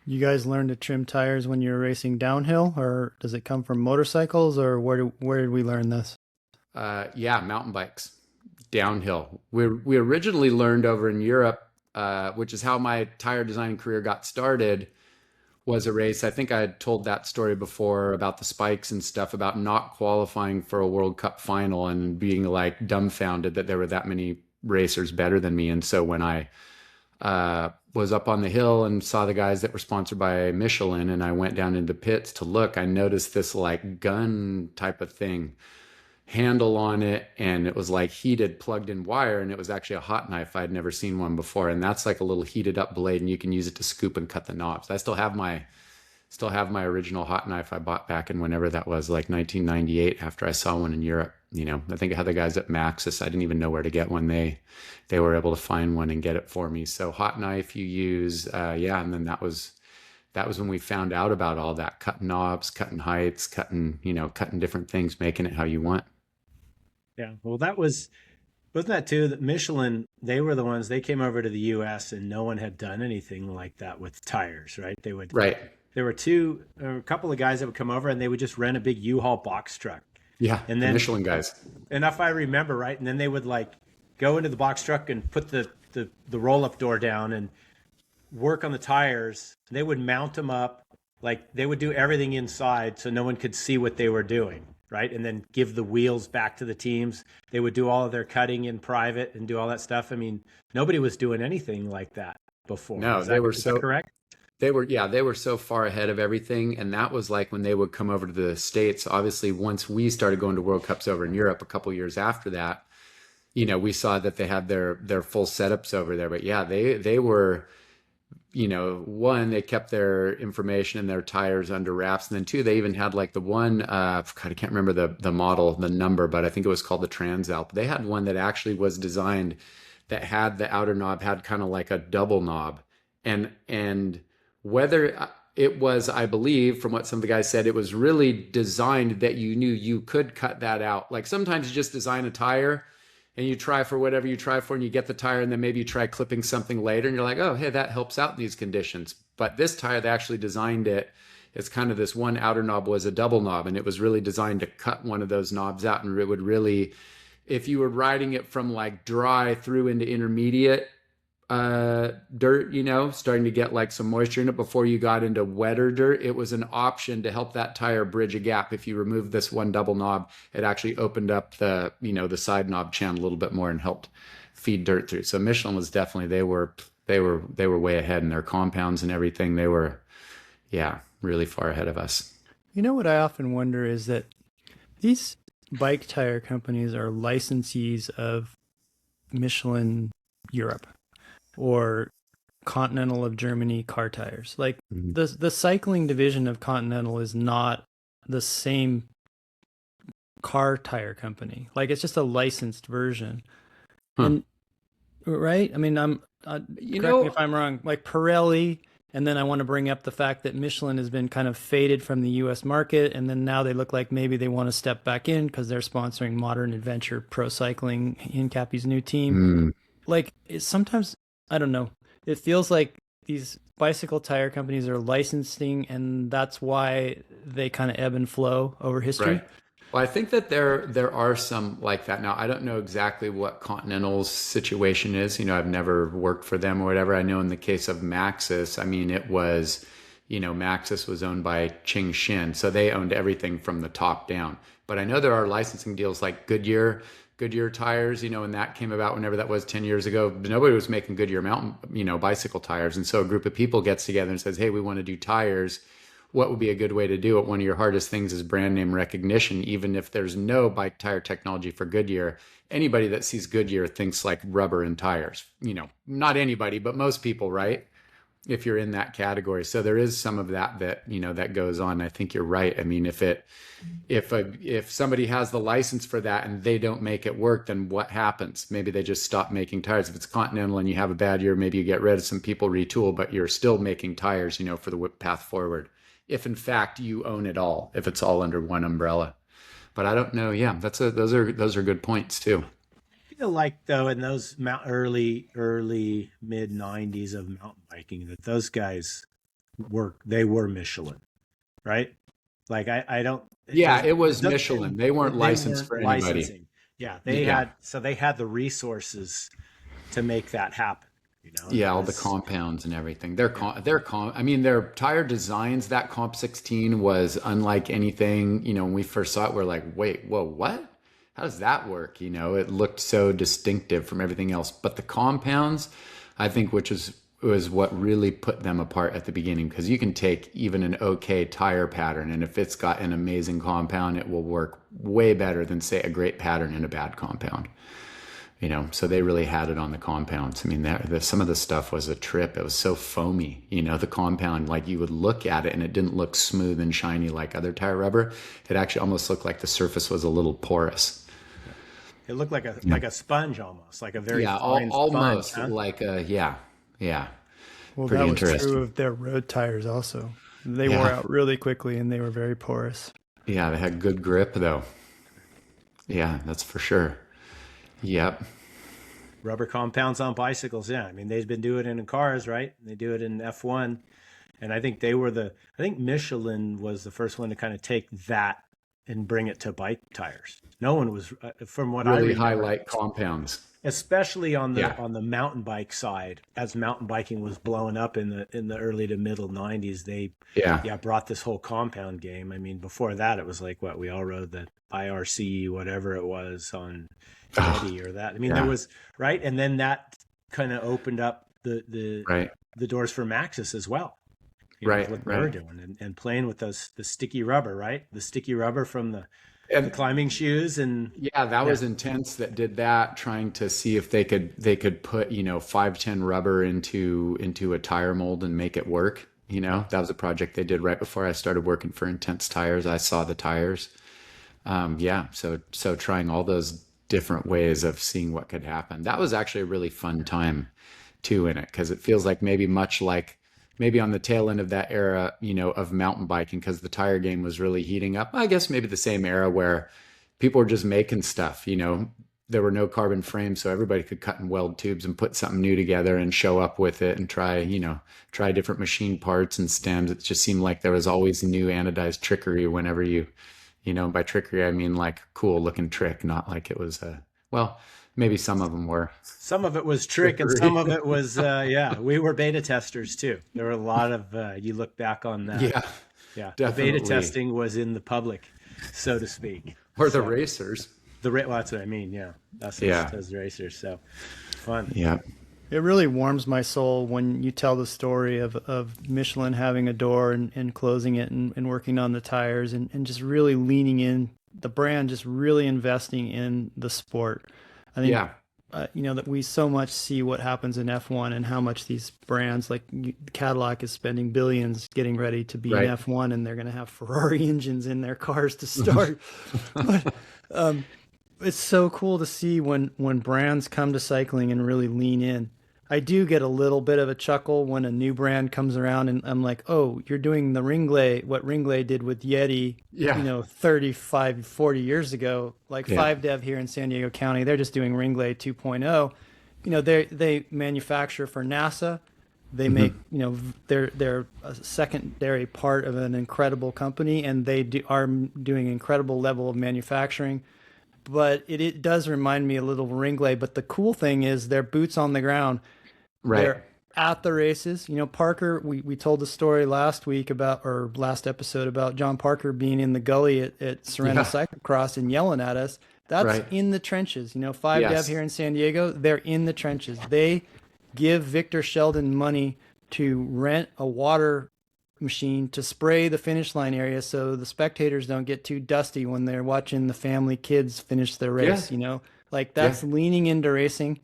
You guys learned to trim tires when you were racing downhill, or does it come from motorcycles, or where did we learn this? Yeah, mountain bikes, downhill. We originally learned over in Europe, which is how my tire designing career got started, was a race. I think I had told that story before about the spikes and stuff, about not qualifying for a World Cup final and being like dumbfounded that there were that many racers better than me. And so when I was up on the hill and saw the guys that were sponsored by Michelin, and I went down into the pits to look, I noticed this like gun type of thing, handle on it, and it was like heated plugged in wire, and it was actually a hot knife. I'd never seen one before, and that's like a little heated up blade, and you can use it to scoop and cut the knobs. I still have my original hot knife I bought back in whenever that was, like 1998, after I saw one in Europe. I think I had the guys at Maxis. I didn't even know where to get one. They were able to find one and get it for me. So hot knife you use, and then that was when we found out about all that, cutting knobs, cutting heights, cutting different things, making it how you want. Yeah. Well, wasn't that too, that Michelin, they were the ones, they came over to the US and no one had done anything like that with tires, right? Right. There were a couple of guys that would come over and they would just rent a big U-Haul box truck. Yeah. And then Michelin guys. And if I remember right, and then they would like go into the box truck and put the roll-up door down and work on the tires. They would mount them up, like they would do everything inside so no one could see what they were doing, right? And then give the wheels back to the teams. They would do all of their cutting in private and do all that stuff. I mean, nobody was doing anything like that before. No, is that correct? They were so far ahead of everything. And that was like when they would come over to the States. Obviously, once we started going to World Cups over in Europe a couple years after that, we saw that they had their full setups over there. But yeah, they were, one, they kept their information and their tires under wraps. And then two, they even had like the one, God, I can't remember the model, the number, but I think it was called the Transalp. They had one that actually was designed that had the outer knob, had kind of like a double knob. And whether it was, I believe, from what some of the guys said, it was really designed that you knew you could cut that out. Like sometimes you just design a tire and you try for whatever you try for and you get the tire, and then maybe you try clipping something later and you're like, oh, hey, that helps out in these conditions. But this tire, they actually designed it. It's kind of this one outer knob was a double knob, and it was really designed to cut one of those knobs out. And it would really, if you were riding it from like dry through into intermediate dirt, starting to get like some moisture in it before you got into wetter dirt, it was an option to help that tire bridge a gap. If you remove this one double knob, it actually opened up the side knob channel a little bit more and helped feed dirt through. So Michelin was definitely, they were way ahead in their compounds and everything. They were, really far ahead of us. What I often wonder is that these bike tire companies are licensees of Michelin Europe or Continental of Germany car tires. Like the cycling division of Continental is not the same car tire company. Like it's just a licensed version. Huh. And right? I mean, correct me if I'm wrong. Like Pirelli, and then I want to bring up the fact that Michelin has been kind of faded from the U.S. market, and then now they look like maybe they want to step back in because they're sponsoring Modern Adventure Pro Cycling, Hincapie's new team. Like sometimes I don't know. It feels like these bicycle tire companies are licensing, and that's why they kind of ebb and flow over history. Right. Well, I think that there are some like that. Now, I don't know exactly what Continental's situation is. I've never worked for them or whatever. I know in the case of Maxxis, I mean, it was, Maxxis was owned by Ching Shin, so they owned everything from the top down. But I know there are licensing deals like Goodyear tires, and that came about whenever that was 10 years ago. Nobody was making Goodyear mountain, bicycle tires. And so a group of people gets together and says, hey, we want to do tires. What would be a good way to do it? One of your hardest things is brand name recognition. Even if there's no bike tire technology for Goodyear, anybody that sees Goodyear thinks like rubber and tires. Not anybody, but most people, right? If you're in that category. So there is some of that that goes on. I think you're right. I mean, if somebody has the license for that and they don't make it work, then what happens? Maybe they just stop making tires. If it's Continental and you have a bad year, maybe you get rid of some people, retool, but you're still making tires, for the path forward. If in fact you own it all, if it's all under one umbrella. But I don't know. Yeah, those are good points too. I feel like though in those early mid 90s of mountain biking that those guys were Michelin, right? Like I don't. It was Michelin. They weren't licensed for anybody. Licensing. Yeah, they had the resources to make that happen. All the compounds and everything. Their tire designs, that Comp 16 was unlike anything, when we first saw it, we're like, wait, whoa, what? How does that work? It looked so distinctive from everything else. But the compounds, I think, which was what really put them apart at the beginning, because you can take even an okay tire pattern, and if it's got an amazing compound, it will work way better than, say, a great pattern in a bad compound. So they really had it on the compounds. I mean, some of the stuff was a trip. It was so foamy, the compound, like you would look at it and it didn't look smooth and shiny like other tire rubber. It actually almost looked like the surface was a little porous. It looked like a sponge almost, like a very fine almost sponge, huh? like a, yeah. Well, Pretty that was interesting. true of their road tires also. They wore out really quickly and they were very porous. Yeah, they had good grip though. Yeah, that's for sure. Yep. Rubber compounds on bicycles. Yeah. I mean, they've been doing it in cars, right? They do it in F1. And I think I think Michelin was the first one to kind of take that and bring it to bike tires. No one was, from what I remember, highlight compounds, especially on the mountain bike side. As mountain biking was blowing up in the early to middle 90s, they brought this whole compound game. I mean, before that, it was like what we all rode the IRC, whatever it was on Eddie or that. I mean, there was, right, and then that kind of opened up the doors for Maxxis as well. What they were doing and playing with the sticky rubber, right? The sticky rubber from the climbing shoes, and that was intense. That did that, trying to see if they could put 510 rubber into a tire mold and make it work. That was a project they did right before I started working for Intense Tires. I saw the tires. So trying all those different ways of seeing what could happen. That was actually a really fun time too in it, because it feels like maybe on the tail end of that era, of mountain biking, because the tire game was really heating up. I guess maybe the same era where people were just making stuff, there were no carbon frames, so everybody could cut and weld tubes and put something new together and show up with it and try different machine parts and stems. It just seemed like there was always new anodized trickery whenever by trickery, I mean like cool looking trick, not like it was maybe some of them were. Some of it was trick and some of it was, we were beta testers too. There were a lot of, you look back on that. Yeah, The beta testing was in the public, so to speak. Or the racers. Well, that's what I mean. Yeah. Those racers. So fun. Yeah. It really warms my soul when you tell the story of Michelin having a door and closing it and working on the tires and just really leaning in, the brand just really investing in the sport. I think that we so much see what happens in F1 and how much these brands like Cadillac is spending billions getting ready to be in Right. F1, and they're going to have Ferrari engines in their cars to start. But it's so cool to see when brands come to cycling and really lean in. I do get a little bit of a chuckle when a new brand comes around and I'm like, oh, you're doing the Ringley, what Ringley did with Yeti, Yeah. 35, 40 years ago, like Yeah. 5Dev here in San Diego County, they're just doing Ringley 2.0. They manufacture for NASA. They make, they're a secondary part of an incredible company, and they are doing an incredible level of manufacturing. But it does remind me a little of Ringley. But the cool thing is they're boots on the ground. Right. They're at the races. Parker, we told the story last episode about John Parker being in the gully at Sorrento Cyclocross and yelling at us. That's in the trenches. 5Dev here in San Diego, they're in the trenches. They give Victor Sheldon money to rent a water machine to spray the finish line area so the spectators don't get too dusty when they're watching the family kids finish their race. That's leaning into racing.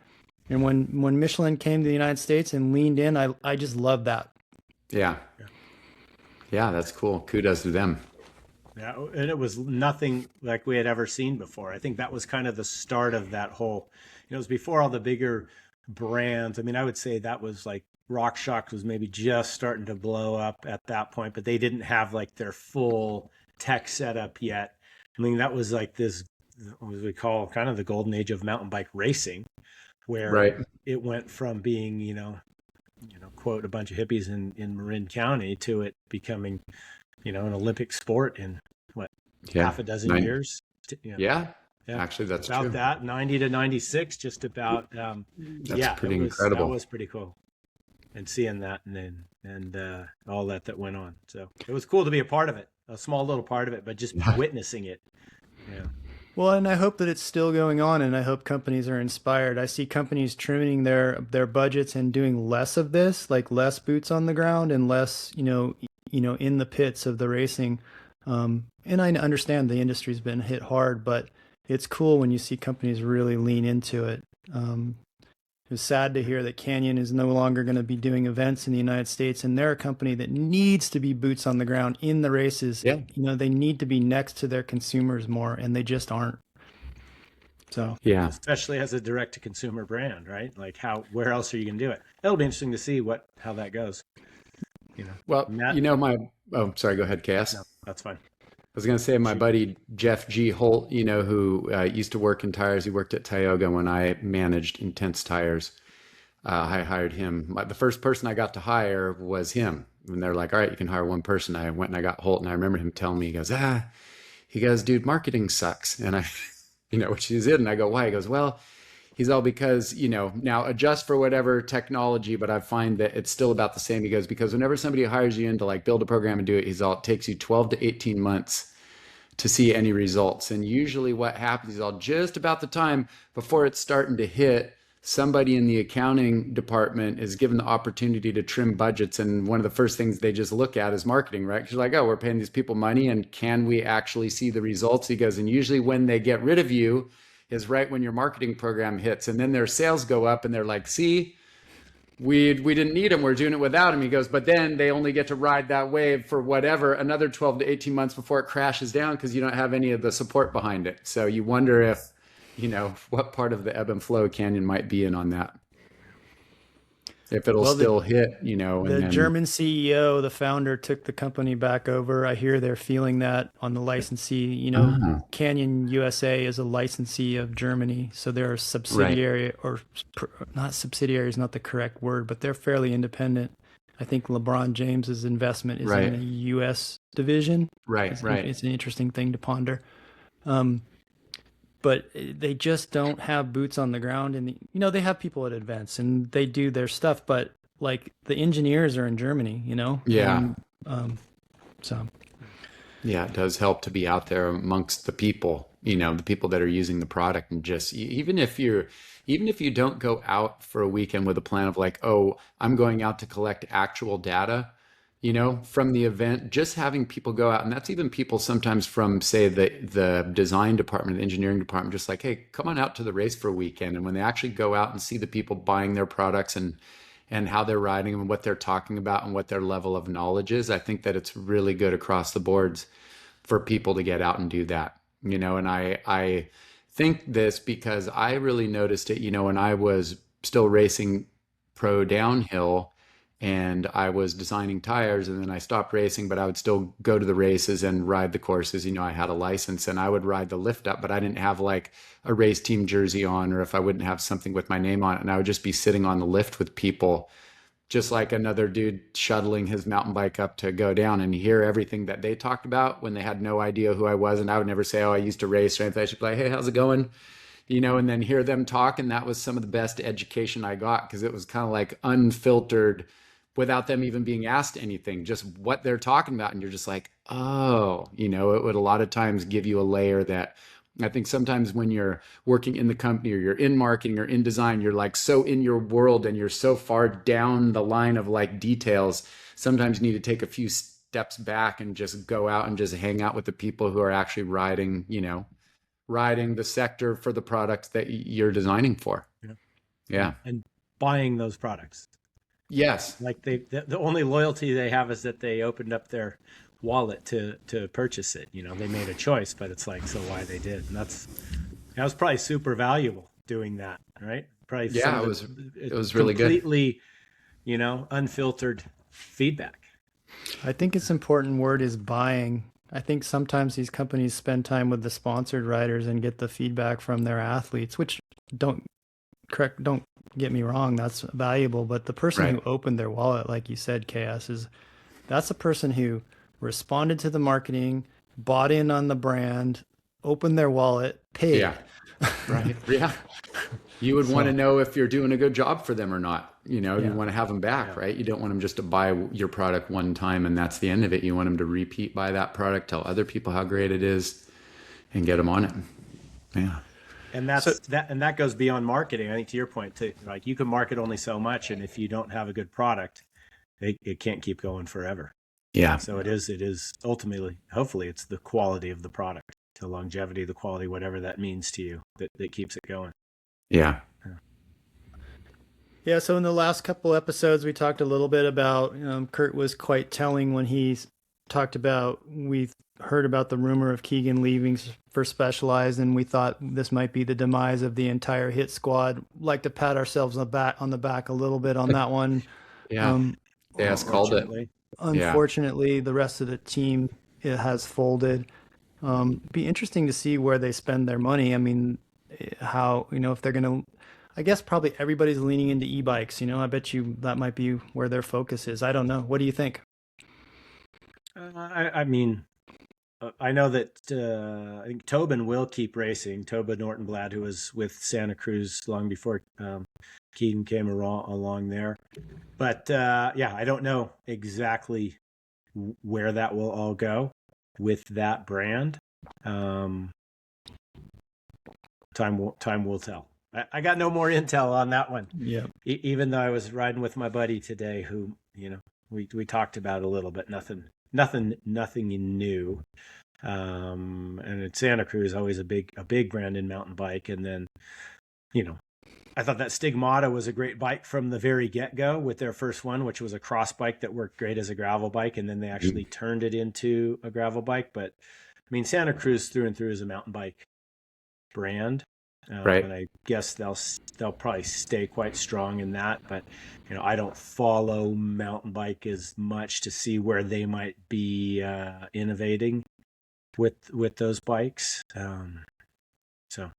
And when Michelin came to the United States and leaned in, I just love that. Yeah, that's cool. Kudos to them. Yeah, and it was nothing like we had ever seen before. I think that was kind of the start of that whole, it was before all the bigger brands. I mean, I would say that was like RockShox was maybe just starting to blow up at that point, but they didn't have like their full tech setup yet. I mean, that was like this, what we call kind of the golden age of mountain bike racing, where it went from being, quote, a bunch of hippies in Marin County to it becoming, an Olympic sport in half a dozen years. Actually, that's about true. That 90 to 96, just about. That's pretty incredible. That was pretty cool, and seeing that and all that went on. So it was cool to be a part of it, a small little part of it, but just witnessing it. Yeah. Well, and I hope that it's still going on, and I hope companies are inspired. I see companies trimming their budgets and doing less of this, like less boots on the ground and less, in the pits of the racing. And I understand the industry's been hit hard, but it's cool when you see companies really lean into it. It was sad to hear that Canyon is no longer going to be doing events in the United States, and they're a company that needs to be boots on the ground in the races. Yeah. They need to be next to their consumers more, and they just aren't. So especially as a direct-to-consumer brand, right? Like where else are you going to do it? It'll be interesting to see how that goes. Well, sorry, go ahead, Cass. No, that's fine. I was going to say my buddy Jeff G. Holt, who used to work in tires. He worked at Tioga when I managed Intense Tires. I hired him. The first person I got to hire was him. And they're like, all right, you can hire one person. I went and I got Holt, and I remember him telling me, he goes, dude, marketing sucks. And I, which is it. And I go, why? He goes, well, he's all because, now adjust for whatever technology, but I find that it's still about the same. He goes, because whenever somebody hires you in to like build a program and do it, it takes you 12 to 18 months to see any results. And usually what happens is just about the time before it's starting to hit, somebody in the accounting department is given the opportunity to trim budgets. And one of the first things they just look at is marketing, right? Because like, oh, we're paying these people money, and can we actually see the results? He goes, and usually when they get rid of you is right when your marketing program hits, and then their sales go up, and they're like, see, we didn't need him, we're doing it without him. He goes, but then they only get to ride that wave for another 12 to 18 months before it crashes down, because you don't have any of the support behind it. So you wonder if, what part of the ebb and flow Canyon might be in on that. If it'll still hit, The German CEO, the founder, took the company back over. I hear they're feeling that on the licensee. Canyon USA is a licensee of Germany, so they're a subsidiary, or not subsidiary is not the correct word, but they're fairly independent. I think LeBron James's investment is in a U.S. division. Right. It's an interesting thing to ponder. But they just don't have boots on the ground, and they have people at events and they do their stuff, but like the engineers are in Germany, Yeah. So it does help to be out there amongst the people, the people that are using the product, and just even if you don't go out for a weekend with a plan of like, oh, I'm going out to collect actual data, from the event, just having people go out, and that's even people sometimes from, say, the design department, the engineering department, just like, hey, come on out to the race for a weekend. And when they actually go out and see the people buying their products and how they're riding them and what they're talking about and what their level of knowledge is, I think that it's really good across the boards for people to get out and do that. And I think this because I really noticed it, when I was still racing pro downhill and I was designing tires, and then I stopped racing, but I would still go to the races and ride the courses. I had a license and I would ride the lift up, but I didn't have like a race team jersey on, or if I wouldn't have something with my name on it, and I would just be sitting on the lift with people, just like another dude shuttling his mountain bike up to go down, and hear everything that they talked about when they had no idea who I was. And I would never say, oh, I used to race or anything. I should be like, hey, how's it going? And then hear them talk. And that was some of the best education I got, because it was kind of like unfiltered, without them even being asked anything, just what they're talking about. And you're just like, oh, it would a lot of times give you a layer that I think sometimes when you're working in the company or you're in marketing or in design, you're like so in your world and you're so far down the line of like details. Sometimes you need to take a few steps back and just go out and just hang out with the people who are actually riding the sector for the products that you're designing for. Yeah. And buying those products. Yes. Like the only loyalty they have is that they opened up their wallet to purchase it. They made a choice, but it's like, so why they did. And that was probably super valuable doing that, right? Probably. Yeah, it was really good. Completely, unfiltered feedback. I think it's important word is buying. I think sometimes these companies spend time with the sponsored riders and get the feedback from their athletes, which don't get me wrong, that's valuable. But the person Right. who opened their wallet, like you said, KS, that's the person who responded to the marketing, bought in on the brand, opened their wallet, paid. Yeah. Right. Yeah. You would want to know if you're doing a good job for them or not. You want to have them back, right? You don't want them just to buy your product one time and that's the end of it. You want them to repeat buy that product, tell other people how great it is, and get them on it. Yeah. And that goes beyond marketing. I think to your point too, like you can market only so much, and if you don't have a good product, it can't keep going forever. Yeah. So it is ultimately, hopefully it's the quality of the product, the longevity, the quality, whatever that means to you, that keeps it going. Yeah. Yeah, so in the last couple episodes, we talked a little bit about, Kurt was quite telling when he talked about, we heard about the rumor of Keegan leaving for Specialized, and we thought this might be the demise of the entire hit squad. Like to pat ourselves on the back a little bit on that one. Yeah. Yes, called it. Unfortunately, the rest of the team has folded. Be interesting to see where they spend their money. I mean, how, if they're going to, I guess probably everybody's leaning into e-bikes. I bet you that might be where their focus is. I don't know. What do you think? I mean, I know that I think Tobin will keep racing. Tobin Nortonblad, who was with Santa Cruz long before Keegan came along there. But I don't know exactly where that will all go with that brand. Time will tell. I got no more intel on that one. Yeah. Even though I was riding with my buddy today, who we talked about a little bit. Nothing new. And at Santa Cruz, always a big brand in mountain bike. And then, I thought that Stigmata was a great bike from the very get-go with their first one, which was a cross bike that worked great as a gravel bike. And then they actually turned it into a gravel bike. But I mean, Santa Cruz through and through is a mountain bike brand. Right. And I guess they'll probably stay quite strong in that. But, I don't follow mountain bike as much to see where they might be innovating with those bikes. So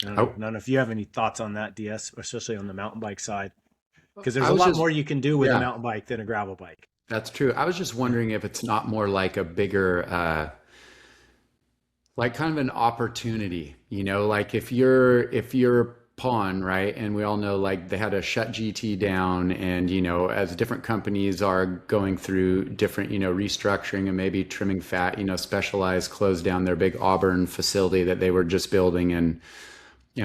I don't know if you have any thoughts on that, DS, especially on the mountain bike side, because there's a lot more you can do with a mountain bike than a gravel bike. That's true. I was just wondering if it's not more like a bigger, like kind of an opportunity, like if you're pawn, right? And we all know like they had to shut GT down, and as different companies are going through different restructuring and maybe trimming fat, Specialized closed down their big Auburn facility that they were just building and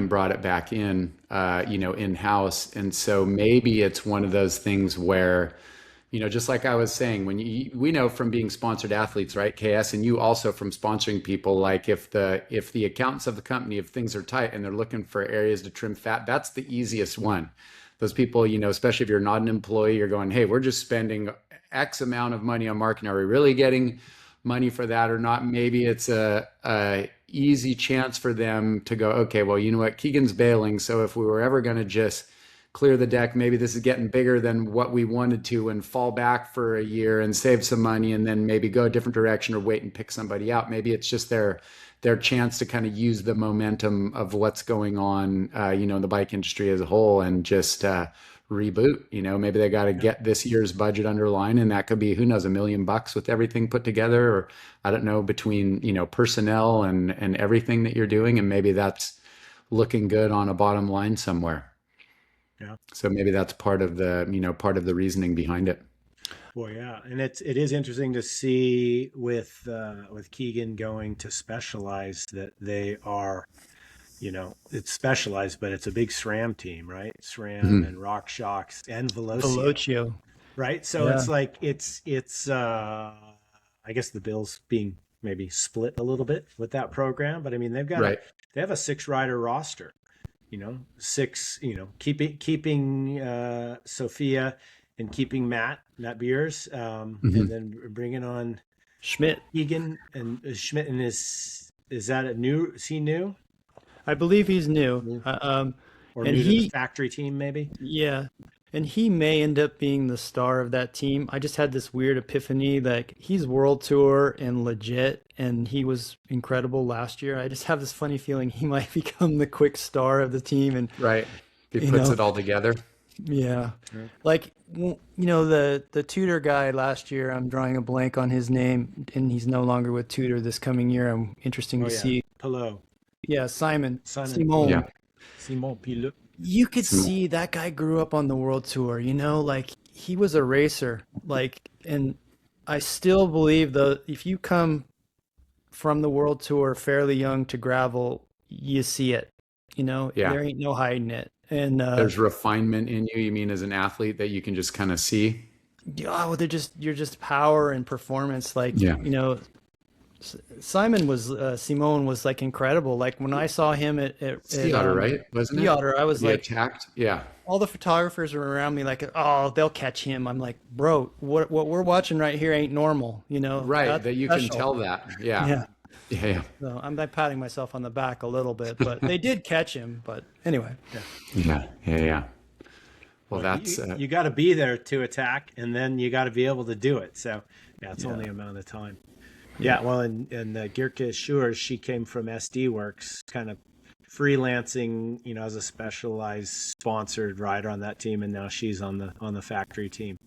brought it back in in-house. And so maybe it's one of those things where just like I was saying, we know from being sponsored athletes, right, KS, and you also from sponsoring people, like if the accountants of the company, if things are tight and they're looking for areas to trim fat, that's the easiest one. Those people, especially if you're not an employee, you're going, hey, we're just spending X amount of money on marketing. Are we really getting money for that or not? Maybe it's a easy chance for them to go, okay, well, you know what, Keegan's bailing. So if we were ever going to just clear the deck, maybe this is getting bigger than what we wanted to, and fall back for a year and save some money and then maybe go a different direction or wait and pick somebody out. Maybe it's just their chance to kind of use the momentum of what's going on, in the bike industry as a whole, and just reboot. Maybe they got to get this year's budget underlined, and that could be, who knows, $1 million with everything put together, or I don't know, between personnel and everything that you're doing, and maybe that's looking good on a bottom line somewhere. Yeah. So maybe that's part of the reasoning behind it. Well, yeah, and it is interesting to see with Keegan going to Specialized that they are, it's Specialized, but it's a big SRAM team, right? SRAM and RockShox and Velocio. Right? So it's like it's I guess the Bills being maybe split a little bit with that program, but I mean they have a 6-rider roster. 6, keeping Sophia and keeping Matt Beers, and then bringing on Schmidt, Keegan, and Schmidt. And is he new? I believe he's new. Or new to the factory team, maybe? Yeah. And he may end up being the star of that team. I just had this weird epiphany, like he's world tour and legit, and he was incredible last year. I just have this funny feeling he might become the quick star of the team. And right. He puts it all together. Yeah. Like, the Tudor guy last year, I'm drawing a blank on his name, and he's no longer with Tudor this coming year. I'm interesting to see. Pilot. Yeah, Simon. Simon. Yeah. Simon Pilot. You could see that guy grew up on the world tour, like he was a racer, and I still believe though, if you come from the world tour fairly young to gravel, you see it, there ain't no hiding it. And there's refinement in you mean as an athlete that you can just kind of see? Oh, you're just power and performance. Simon was like incredible. Like when I saw him at Sea Otter, right? Wasn't it? Sea Otter, I was he like attacked. Yeah. All the photographers were around me like, oh, they'll catch him. I'm like, bro, what we're watching right here ain't normal, Right, that you special. Can tell that. Yeah. So I'm like patting myself on the back a little bit, but they did catch him. But anyway. Yeah. Well, that's you got to be there to attack, and then you got to be able to do it. So it's only a amount of time. Yeah, well, and Girke Schur, she came from SD Works, kind of freelancing, as a Specialized sponsored rider on that team, and now she's on the factory team.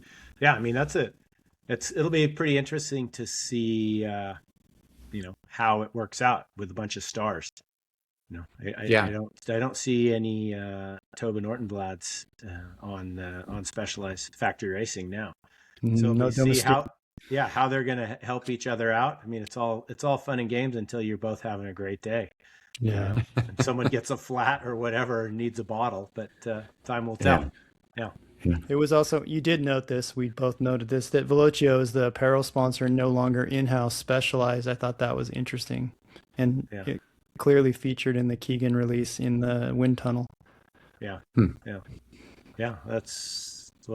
Yeah, I mean it'll be pretty interesting to see, how it works out with a bunch of stars. I don't see any Tobin Ortenblads on Specialized factory racing now. So we'll see how they're going to help each other out. I mean, it's all fun and games until you're both having a great day. Yeah. And someone gets a flat or whatever and needs a bottle, but time will tell. Yeah. It was also, you did note this, we both noted this, that Velocio is the apparel sponsor and no longer in-house Specialized. I thought that was interesting. And it clearly featured in the Keegan release in the wind tunnel. Yeah. Yeah.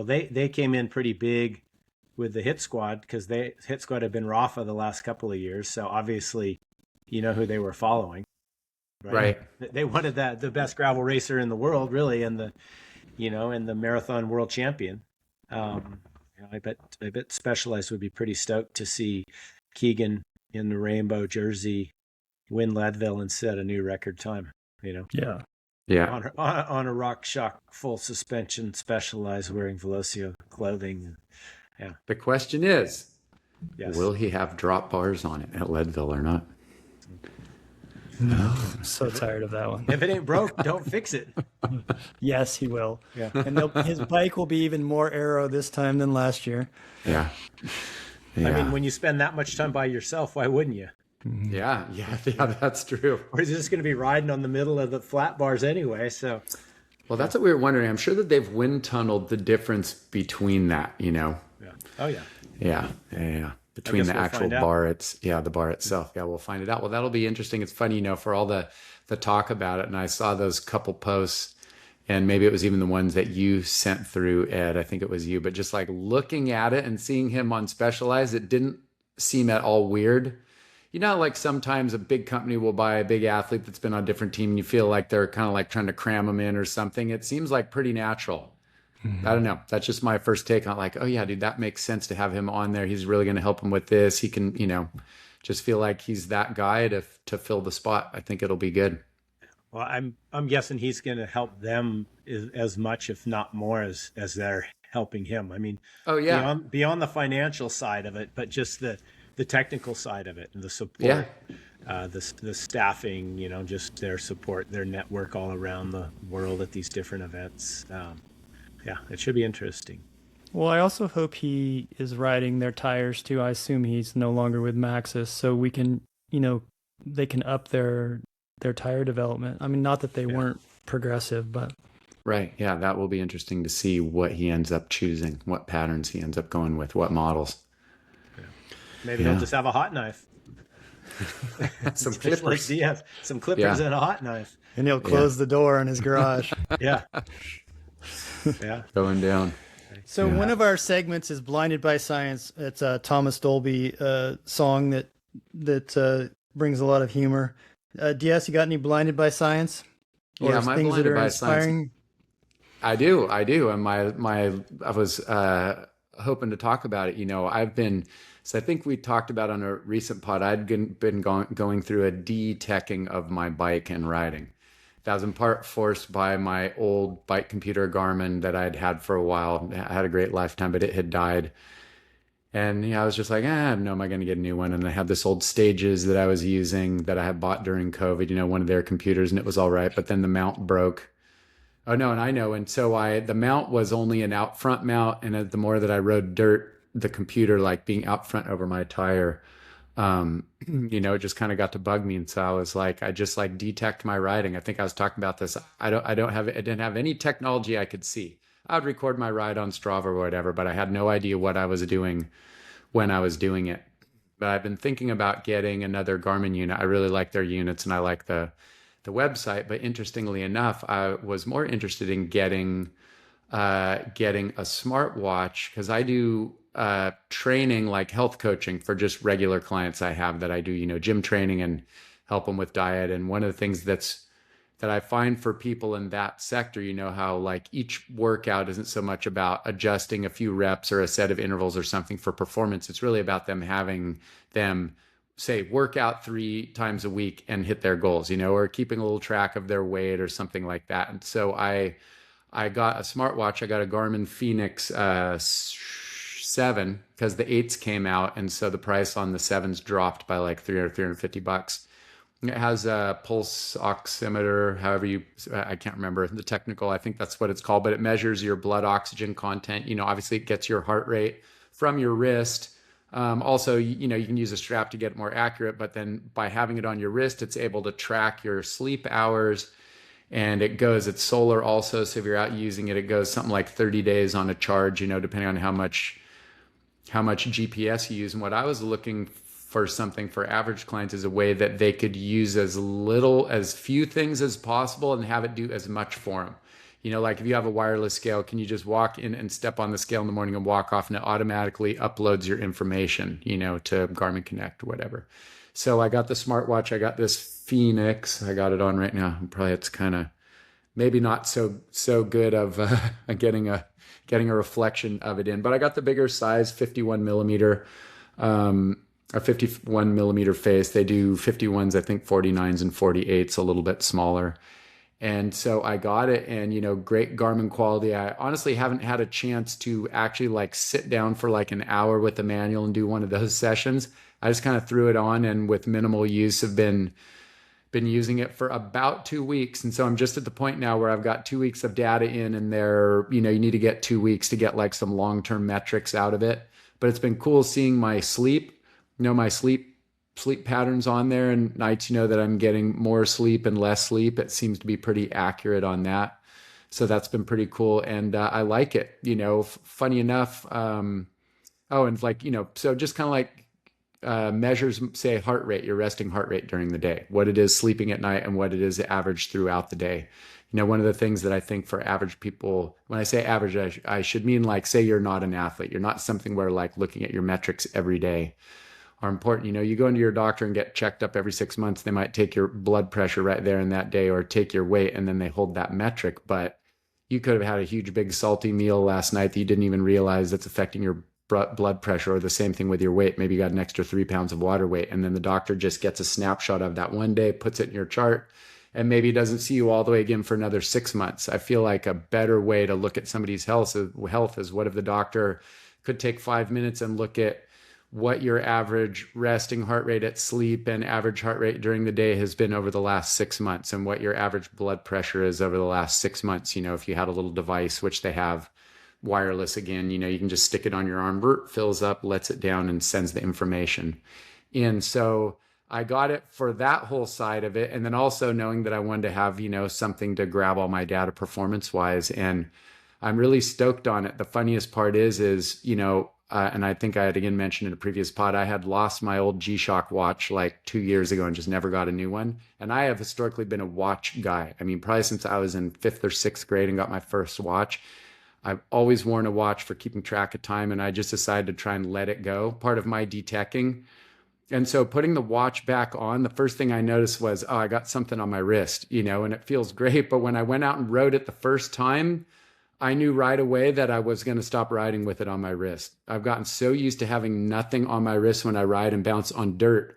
They came in pretty big with the Hit Squad, because Hit Squad had been Rafa the last couple of years. So obviously, who they were following. Right. They wanted the best gravel racer in the world, really, and the marathon world champion. I bet Specialized would be pretty stoked to see Keegan in the rainbow jersey win Leadville and set a new record time. Yeah. On a RockShox full suspension Specialized, wearing Velocio clothing. Yeah. The question is, will he have drop bars on it at Leadville or not? No, I'm so tired of that one. If it ain't broke, don't fix it. Yes, he will. Yeah. And his bike will be even more aero this time than last year. Yeah. I mean, when you spend that much time by yourself, why wouldn't you? Yeah, that's true. Or is he just going to be riding on the middle of the flat bars anyway? So, well, that's what we were wondering. I'm sure that they've wind tunneled the difference between that, Oh yeah. Yeah. Between the actual bar, the bar itself. Yeah, we'll find it out. Well, that'll be interesting. It's funny, for all the talk about it. And I saw those couple posts, and maybe it was even the ones that you sent through, Ed. I think it was you, but just like looking at it and seeing him on Specialized, it didn't seem at all weird. Like sometimes a big company will buy a big athlete that's been on a different team and you feel like they're kind of like trying to cram them in or something. It seems like pretty natural. Mm-hmm. I don't know. That's just my first take on like, oh yeah, dude, that makes sense to have him on there. He's really going to help him with this. He can, just feel like he's that guy to fill the spot. I think it'll be good. Well, I'm guessing he's going to help them as much, if not more, as they're helping him. I mean, oh yeah, beyond the financial side of it, but just the technical side of it and the support, the staffing, just their support, their network all around the world at these different events. It should be interesting. Well, I also hope he is riding their tires too. I assume he's no longer with Maxxis, so we can, they can up their tire development. I mean, not that they weren't progressive, but. Right. Yeah. That will be interesting to see what he ends up choosing, what patterns he ends up going with, what models. Maybe he'll just have a hot knife. Some clippers. Like some clippers and a hot knife. And he'll close the door in his garage. Yeah. Going down. So one of our segments is Blinded by Science. It's a Thomas Dolby song that brings a lot of humor. DS, you got any Blinded by Science? Or my things Blinded that are by inspiring? Science. I do. And I was hoping to talk about it. So I think we talked about on a recent pod, I'd been going through a de-teching of my bike and riding. That was in part forced by my old bike computer Garmin that I'd had for a while. I had a great lifetime, but it had died. And I was just like, no, am I going to get a new one? And I had this old Stages that I was using that I had bought during COVID, one of their computers, and it was all right. But then the mount broke. Oh no, and I know. And so the mount was only an out front mount. And the more that I rode dirt, the computer like being out front over my tire, it just kind of got to bug me. And so I was like, I just like detect my riding. I think I was talking about this. I didn't have any technology I could see. I would record my ride on Strava or whatever, but I had no idea what I was doing when I was doing it. But I've been thinking about getting another Garmin unit. I really like their units and I like the website. But interestingly enough, I was more interested in getting a smartwatch because I do training like health coaching for just regular clients I have that I do, gym training and help them with diet. And one of the things that I find for people in that sector, how like each workout isn't so much about adjusting a few reps or a set of intervals or something for performance. It's really about them having them say work out 3 times a week and hit their goals, or keeping a little track of their weight or something like that. And so I got a smartwatch. I got a Garmin Fenix 7 because the 8s came out. And so the price on the 7s dropped by like $350. It has a pulse oximeter, I can't remember the technical, I think that's what it's called, but it measures your blood oxygen content. Obviously it gets your heart rate from your wrist. Also, you can use a strap to get more accurate, but then by having it on your wrist, it's able to track your sleep hours. And it's solar also. So if you're out using it, it goes something like 30 days on a charge, depending on how much GPS you use. And what I was looking for something for average clients is a way that they could use as few things as possible and have it do as much for them. Like if you have a wireless scale, can you just walk in and step on the scale in the morning and walk off and it automatically uploads your information, to Garmin Connect or whatever. So I got the smartwatch. I got this Phoenix. I got it on right now. Probably it's kind of maybe not so good of getting a reflection of it in, but I got the bigger size 51 millimeter, a 51 millimeter face. They do 51s, I think 49s and 48s, a little bit smaller. And so I got it and, great Garmin quality. I honestly haven't had a chance to actually like sit down for like an hour with the manual and do one of those sessions. I just kind of threw it on and with minimal use have been using it for about 2 weeks. And so I'm just at the point now where I've got 2 weeks of data in and there, you need to get 2 weeks to get like some long-term metrics out of it. But it's been cool seeing my sleep, my sleep patterns on there and nights, that I'm getting more sleep and less sleep. It seems to be pretty accurate on that. So that's been pretty cool. And I like it, funny enough. Oh, and like, so just kind of like measures, say, heart rate, your resting heart rate during the day, what it is sleeping at night and what it is average throughout the day. One of the things that I think for average people, when I say average, I should mean like, say you're not an athlete, you're not something where like looking at your metrics every day are important. You go into your doctor and get checked up every 6 months. They might take your blood pressure right there in that day or take your weight, and then they hold that metric. But you could have had a huge, big, salty meal last night that you didn't even realize that's affecting your blood pressure, or the same thing with your weight. Maybe you got an extra 3 pounds of water weight, and then the doctor just gets a snapshot of that one day, puts it in your chart, and maybe doesn't see you all the way again for another 6 months. I feel like a better way to look at somebody's health is, what if the doctor could take 5 minutes and look at what your average resting heart rate at sleep and average heart rate during the day has been over the last 6 months, and what your average blood pressure is over the last 6 months. If you had a little device, which they have wireless again, you can just stick it on your arm, fills up, lets it down, and sends the information. And so I got it for that whole side of it. And then also knowing that I wanted to have, something to grab all my data performance wise. And I'm really stoked on it. The funniest part is, and I think I had again mentioned in a previous pod, I had lost my old G-Shock watch like 2 years ago and just never got a new one. And I have historically been a watch guy. I mean, probably since I was in 5th or 6th grade and got my first watch. I've always worn a watch for keeping track of time, and I just decided to try and let it go, part of my deteching. And so putting the watch back on, the first thing I noticed was, oh, I got something on my wrist, and it feels great. But when I went out and rode it the first time, I knew right away that I was going to stop riding with it on my wrist. I've gotten so used to having nothing on my wrist when I ride and bounce on dirt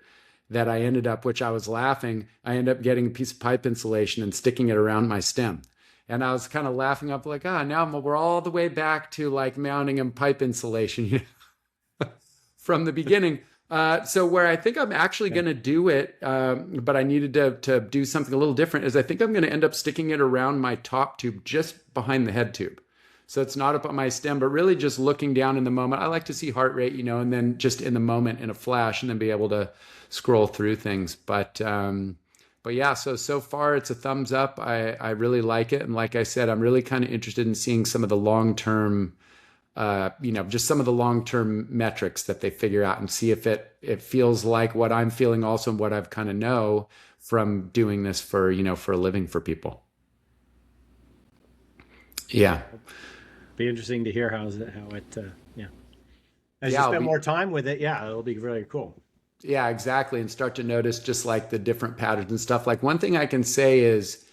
that I ended up, which I was laughing, I ended up getting a piece of pipe insulation and sticking it around my stem. And I was kind of laughing up like, now we're all the way back to like mounting and pipe insulation from the beginning. So where I think I'm actually going to do it, but I needed to do something a little different, is I think I'm going to end up sticking it around my top tube just behind the head tube. So it's not up on my stem, but really just looking down in the moment. I like to see heart rate, and then just in the moment in a flash, and then be able to scroll through things. But yeah, so far it's a thumbs up. I really like it. And like I said, I'm really kind of interested in seeing some of the long-term, just some of the long-term metrics that they figure out, and see if it feels like what I'm feeling also, and what I've kind of know from doing this for a living for people. Yeah. Be interesting to hear how it, yeah. As you Yeah, spend more time with it, yeah, it'll be really cool. Yeah, exactly. And start to notice just like the different patterns and stuff. Like one thing I can say is,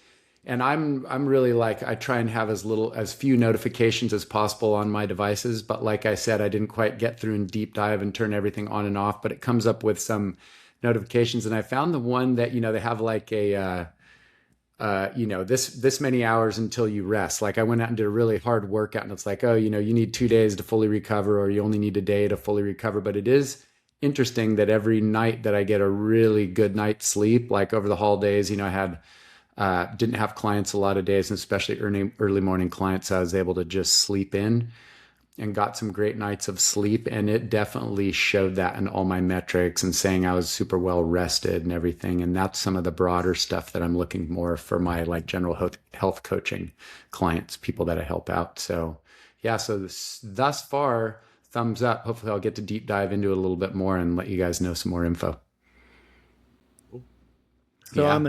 and I'm really like, I try and have as few notifications as possible on my devices. But like I said, I didn't quite get through and deep dive and turn everything on and off, but it comes up with some notifications. And I found the one that, they have like a, this many hours until you rest. Like I went out and did a really hard workout, and it's like, oh, you need 2 days to fully recover, or you only need a day to fully recover. But it is interesting that every night that I get a really good night's sleep, like over the holidays, I had didn't have clients a lot of days, and especially early morning clients, I was able to just sleep in and got some great nights of sleep. And it definitely showed that in all my metrics, and saying I was super well rested and everything. And that's some of the broader stuff that I'm looking more for my like general health coaching clients, people that I help out. So yeah, so thus far, thumbs up. Hopefully I'll get to deep dive into it a little bit more and let you guys know some more info. So yeah. I'm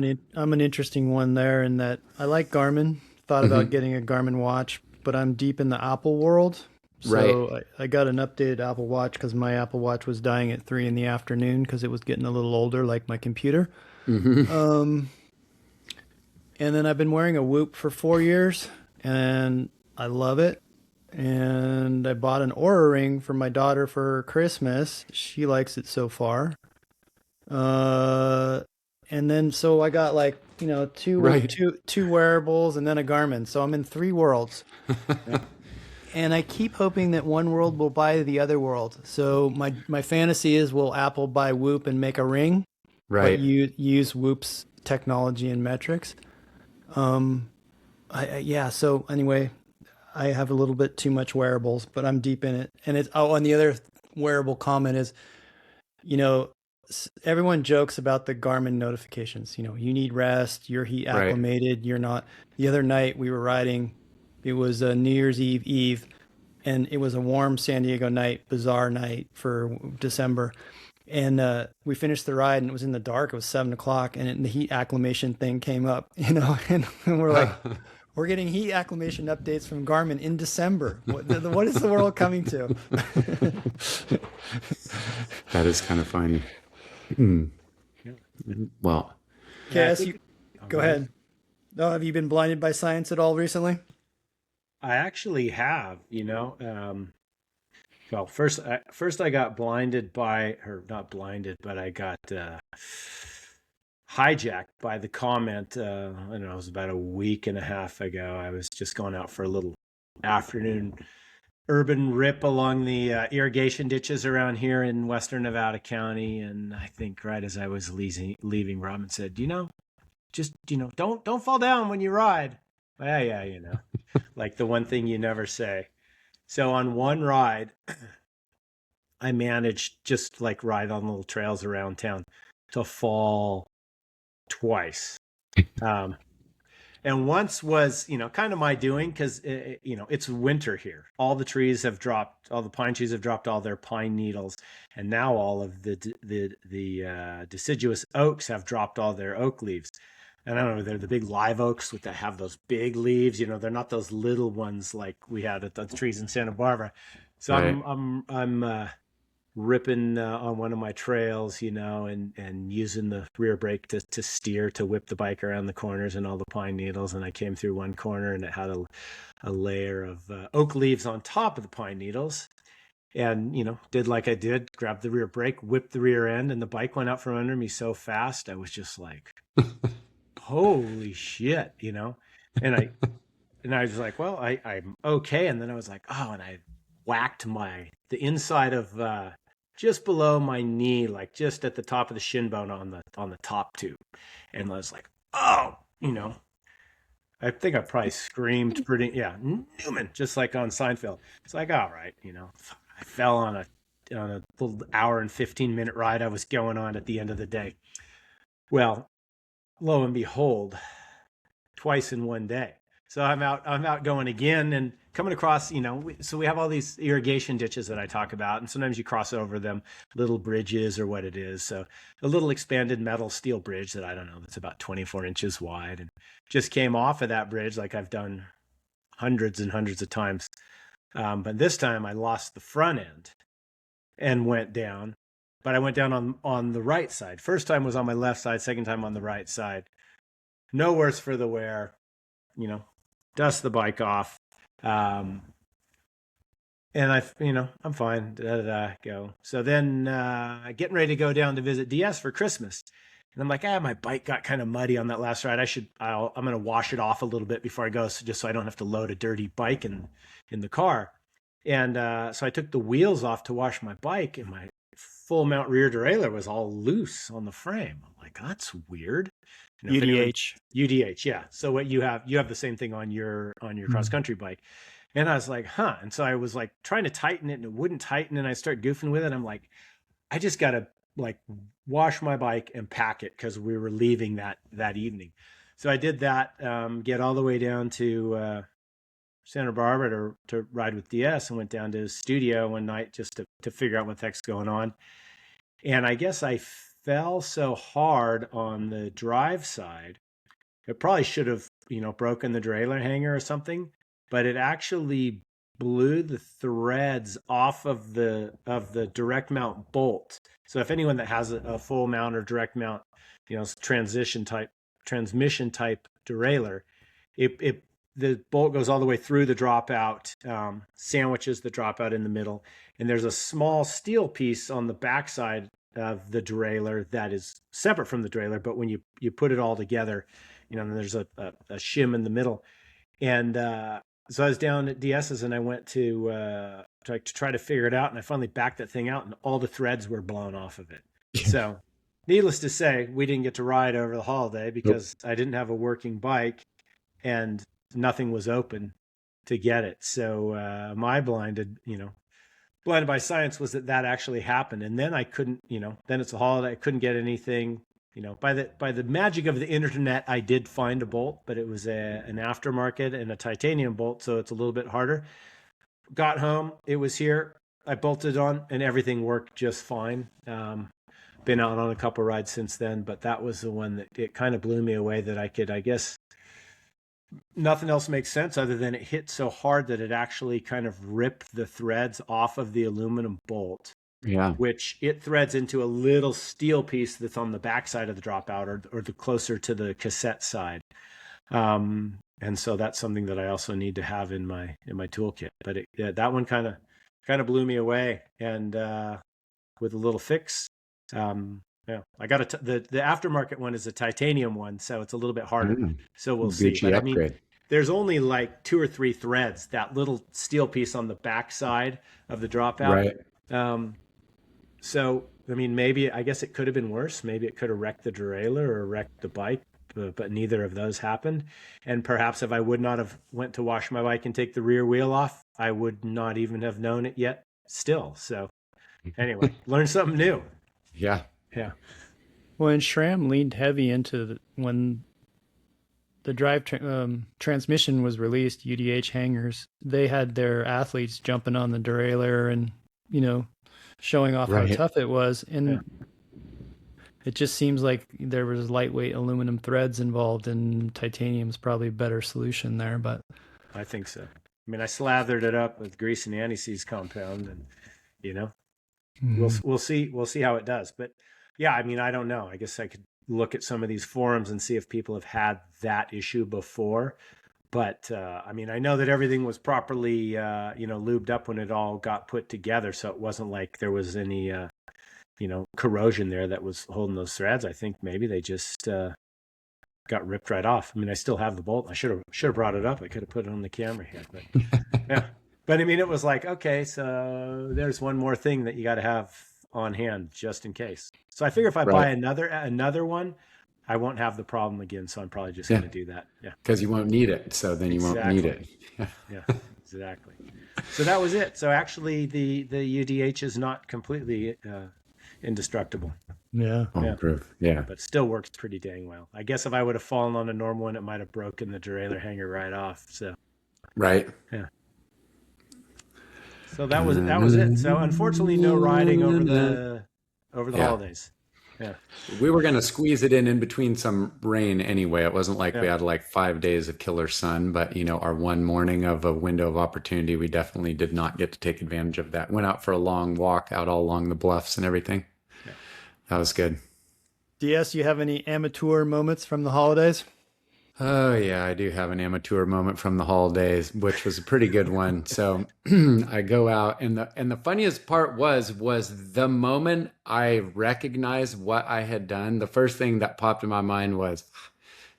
an interesting one there in that I like Garmin. Thought about getting a Garmin watch, but I'm deep in the Apple world. So right. I got an updated Apple Watch because my Apple Watch was dying at 3 p.m. because it was getting a little older, like my computer. And then I've been wearing a Whoop for 4 years, and I love it. And I bought an Oura ring for my daughter for Christmas. She likes it so far. And then so I got like, two wearables and then a Garmin. So I'm in 3 worlds. And I keep hoping that one world will buy the other world. So my fantasy is, will Apple buy Whoop and make a ring? Right. But you use Whoop's technology and metrics. So anyway, I have a little bit too much wearables, but I'm deep in it. And and the other wearable comment is, everyone jokes about the Garmin notifications. You need rest, you're heat acclimated, You're not. The other night we were riding, it was New Year's Eve, and it was a warm San Diego night, bizarre night for December. And we finished the ride, and it was in the dark. It was 7 o'clock, and the heat acclimation thing came up, and we're like, we're getting heat acclimation updates from Garmin in December. What is the world coming to? That is kind of funny. Mm. Well, KS, go ahead. Oh, have you been blinded by science at all recently? I actually have, well, first I got blinded by, or not blinded, but I got hijacked by the comment. I don't know, it was about a week and a half ago. I was just going out for a little afternoon urban rip along the irrigation ditches around here in Western Nevada County, and I think right as I was leaving, Robin said, just don't fall down when you ride. Yeah, like the one thing you never say. So on one ride, I managed, just like ride on little trails around town, to fall twice. And once was, kind of my doing, because, it's winter here. All the trees have dropped, all the pine trees have dropped all their pine needles. And now all of the deciduous oaks have dropped all their oak leaves. And I don't know, they're the big live oaks that have those big leaves. They're not those little ones like we had at the trees in Santa Barbara. So right. I'm ripping on one of my trails, and using the rear brake to steer, to whip the bike around the corners and all the pine needles. And I came through one corner, and it had a layer of oak leaves on top of the pine needles. And, did like I did, grabbed the rear brake, whipped the rear end, and the bike went out from under me so fast. I was just like, holy shit, and I was like, well, I'm okay. And then I was like, oh, and I whacked the inside of just below my knee, like just at the top of the shin bone on the top tube. And I was like, oh, I think I probably screamed Newman, just like on Seinfeld. It's like, all right, I fell on a little hour and 15-minute ride I was going on at the end of the day. Well, lo and behold, twice in one day. So I'm out going again and coming across, so we have all these irrigation ditches that I talk about, and sometimes you cross over them, little bridges or what it is. So a little expanded metal steel bridge that I don't know, that's about 24 inches wide, and just came off of that bridge like I've done hundreds and hundreds of times. But this time I lost the front end and went down, but I went down on the right side. First time was on my left side, second time on the right side. No worse for the wear, dust the bike off. And I'm fine, go. So then, getting ready to go down to visit DS for Christmas. And I'm like, my bike got kind of muddy on that last ride. I'm going to wash it off a little bit before I go, just so I don't have to load a dirty bike in the car. And, so I took the wheels off to wash my bike, and my full mount rear derailleur was all loose on the frame. I'm like, that's weird. UDH. Yeah. So what you have the same thing on your cross country bike. And I was like, huh. And so I was like trying to tighten it, and it wouldn't tighten. And I start goofing with it. I'm like, I just got to like wash my bike and pack it, because we were leaving that evening. So I did that, get all the way down to Santa Barbara to ride with DS, and went down to his studio one night just to figure out what the heck's going on. And I guess I fell so hard on the drive side, it probably should have, broken the derailleur hanger or something, but it actually blew the threads off of the direct mount bolt. So if anyone that has a full mount or direct mount, transmission type derailleur, the bolt goes all the way through the dropout, sandwiches the dropout in the middle, and there's a small steel piece on the backside of the derailleur that is separate from the derailleur, but when you put it all together, there's a shim in the middle. And so I was down at DS's, and I went to try to figure it out, and I finally backed that thing out, and all the threads were blown off of it. So needless to say, we didn't get to ride over the holiday because I didn't have a working bike, and nothing was open to get it. So my blinded by science was that actually happened. And then I couldn't, then it's a holiday. I couldn't get anything, by the magic of the internet, I did find a bolt, but it was an aftermarket and a titanium bolt. So it's a little bit harder. got home, it was here. I bolted on, and everything worked just fine. Been out on a couple rides since then, but that was the one that it kind of blew me away that I could, I guess, nothing else makes sense other than it hit so hard that it actually kind of ripped the threads off of the aluminum bolt, Yeah. which it threads into a little steel piece that's on the backside of the dropout, or the closer to the cassette side. And so that's something that I also need to have in my toolkit. But that one kind of blew me away, and with a little fix. Yeah, I got the aftermarket one is a titanium one, so it's a little bit harder. So we'll see. Gucci But upgrade. I mean, there's only like 2 or 3 threads. That little steel piece on the back side of the dropout. Right. So I mean, maybe I guess it could have been worse. Maybe it could have wrecked the derailleur or wrecked the bike, but neither of those happened. And perhaps if I would not have went to wash my bike and take the rear wheel off, I would not even have known it yet. Still, so anyway, learn something new. Yeah. Yeah. Well, and SRAM leaned heavy into when the drive transmission was released, UDH hangers, they had their athletes jumping on the derailleur and, showing off how tough it was. And it just seems like there was lightweight aluminum threads involved, and titanium's probably a better solution there. But I think so. I mean, I slathered it up with grease and anti-seize compound, and we'll see how it does. But yeah, I mean, I don't know. I guess I could look at some of these forums and see if people have had that issue before. But I mean, I know that everything was properly lubed up when it all got put together, so it wasn't like there was any corrosion there that was holding those threads. I think maybe they just got ripped right off. I mean, I still have the bolt. I should have brought it up. I could have put it on the camera here, but yeah. But I mean, it was like, okay, so there's one more thing that you got to have on hand just in case. So I figure if I buy another one, I won't have the problem again. So I'm probably just going to do that. Yeah. Because you won't need it. So then you won't need it. Yeah, exactly. So that was it. So actually the UDH is not completely indestructible. Yeah. Proof. Yeah. But still works pretty dang well. I guess if I would have fallen on a normal one, it might have broken the derailleur hanger right off. So. Right. Yeah. So that was it. So unfortunately, no riding over the holidays. Yeah. We were going to squeeze it in between some rain anyway. It wasn't like we had like 5 days of killer sun, but our one morning of a window of opportunity, we definitely did not get to take advantage of that. Went out for a long walk out all along the bluffs and everything. Yeah. That was good. DS, you have any amateur moments from the holidays? Oh yeah, I do have an amateur moment from the holidays, which was a pretty good one. So I go out, and the funniest part was the moment I recognized what I had done. The first thing that popped in my mind was,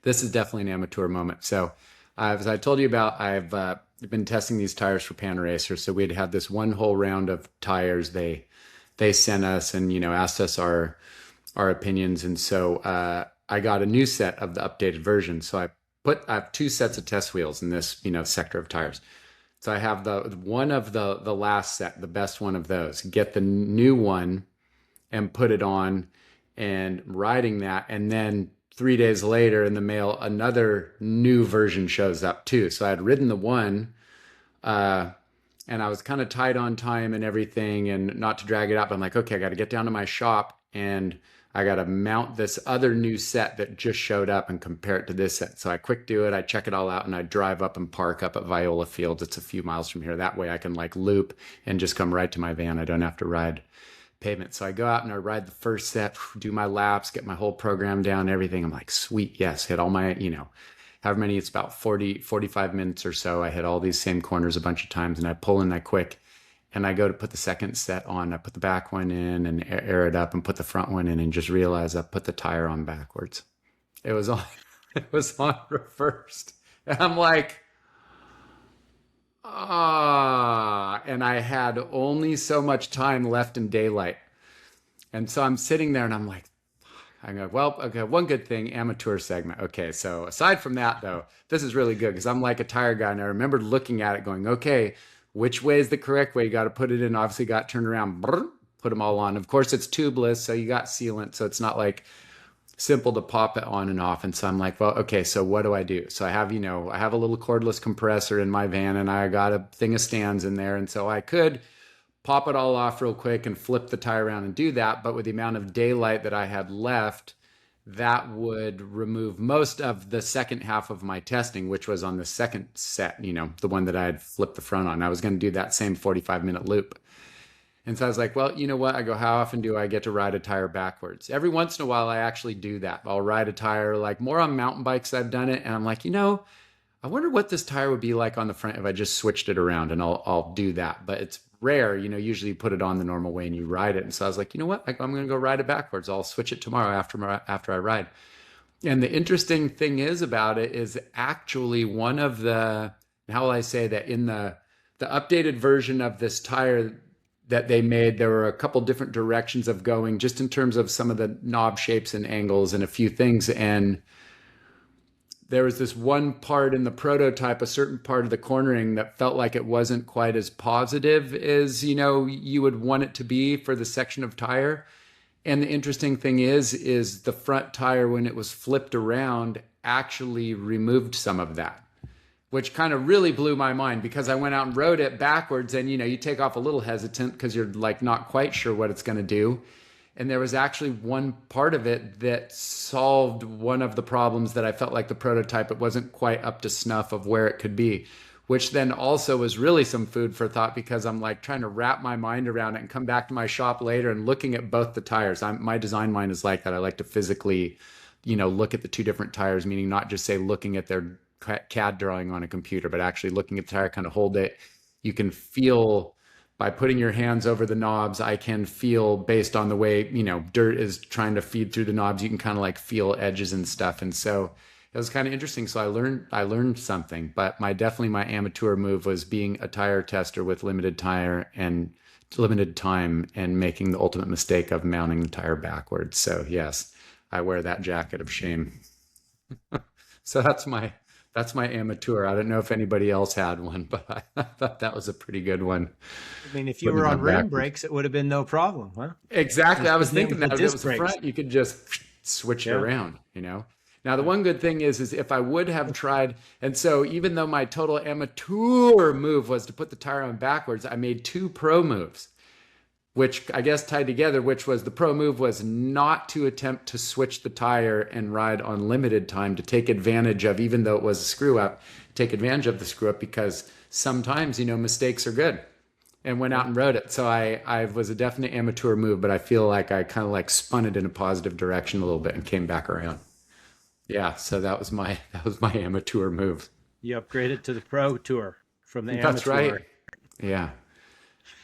this is definitely an amateur moment. So as I told you about, I've been testing these tires for Panaracer. So we'd had this one whole round of tires they sent us, and asked us our opinions, and so I got a new set of the updated version. So I have 2 sets of test wheels in this, sector of tires. So I have the one of the last set, the best one of those, get the new one and put it on and riding that. And then 3 days later in the mail, another new version shows up too. So I had ridden the one, and I was kind of tight on time and everything, and not to drag it out, but I'm like, okay, I got to get down to my shop and I got to mount this other new set that just showed up and compare it to this set. So I quick do it. I check it all out, and I drive up and park up at Viola Fields. It's a few miles from here. That way I can like loop and just come right to my van. I don't have to ride pavement. So I go out and I ride the first set, do my laps, get my whole program down, everything. I'm like, sweet. Yes. Hit all my, however many, it's about 45 minutes or so. I hit all these same corners a bunch of times, and I pull in, I quick. And I go to put the second set on. I put the back one in and air it up, and put the front one in, and just realize I put the tire on backwards. It was on reversed. And I'm like, and I had only so much time left in daylight. And so I'm sitting there and I'm like, well, okay, one good thing, amateur segment. Okay, so aside from that though, this is really good because I'm like a tire guy, and I remember looking at it going, okay, which way is the correct way? You got to put it in. Obviously got turned around, put them all on. Of course, it's tubeless, so you got sealant. So it's not like simple to pop it on and off. And so I'm like, well, okay, so what do I do? So I have, I have a little cordless compressor in my van, and I got a thing of stands in there. And so I could pop it all off real quick and flip the tire around and do that. But with the amount of daylight that I had left, that would remove most of the second half of my testing, which was on the second set, the one that I had flipped the front on. I was going to do that same 45-minute loop. And so I was like, well, you know what? I go, how often do I get to ride a tire backwards? Every once in a while, I actually do that. I'll ride a tire, like more on mountain bikes, I've done it. And I'm like, I wonder what this tire would be like on the front if I just switched it around, and I'll do that. But it's rare, usually you put it on the normal way and you ride it. And so I was like, you know what? I'm going to go ride it backwards. I'll switch it tomorrow after I ride. And the interesting thing is about it is actually one of the, how will I say that, in the updated version of this tire that they made, there were a couple different directions of going just in terms of some of the knob shapes and angles and a few things. And there was this one part in the prototype, a certain part of the cornering that felt like it wasn't quite as positive as, you would want it to be for the section of tire. And the interesting thing is the front tire, when it was flipped around, actually removed some of that, which kind of really blew my mind, because I went out and rode it backwards, and, you take off a little hesitant because you're like not quite sure what it's going to do. And there was actually one part of it that solved one of the problems that I felt like the prototype, it wasn't quite up to snuff of where it could be, which then also was really some food for thought, because I'm like trying to wrap my mind around it and come back to my shop later and looking at both the tires. My design mind is like that. I like to physically, look at the two different tires, meaning not just say looking at their CAD drawing on a computer, but actually looking at the tire, kind of hold it. You can feel by putting your hands over the knobs. I can feel, based on the way, dirt is trying to feed through the knobs, you can kind of like feel edges and stuff. And so it was kind of interesting. So I learned something, but definitely my amateur move was being a tire tester with limited tire and limited time, and making the ultimate mistake of mounting the tire backwards. So yes, I wear that jacket of shame. So that's my amateur. I don't know if anybody else had one, but I thought that was a pretty good one. I mean, if you were on rim brakes, it would have been no problem, huh? Exactly. I was thinking that if it was the brakes. Front, you could just switch it around, Now, the one good thing is if I would have tried, and so even though my total amateur move was to put the tire on backwards, I made two pro moves, which I guess tied together, which was the pro move was not to attempt to switch the tire and ride on limited time, to take advantage of, even though it was a screw up, take advantage of the screw up, because sometimes, mistakes are good, and went out and rode it. So I was a definite amateur move, but I feel like I kind of like spun it in a positive direction a little bit and came back around. Yeah. So that was my amateur move. You upgraded to the pro tour from the amateur. That's right. Yeah.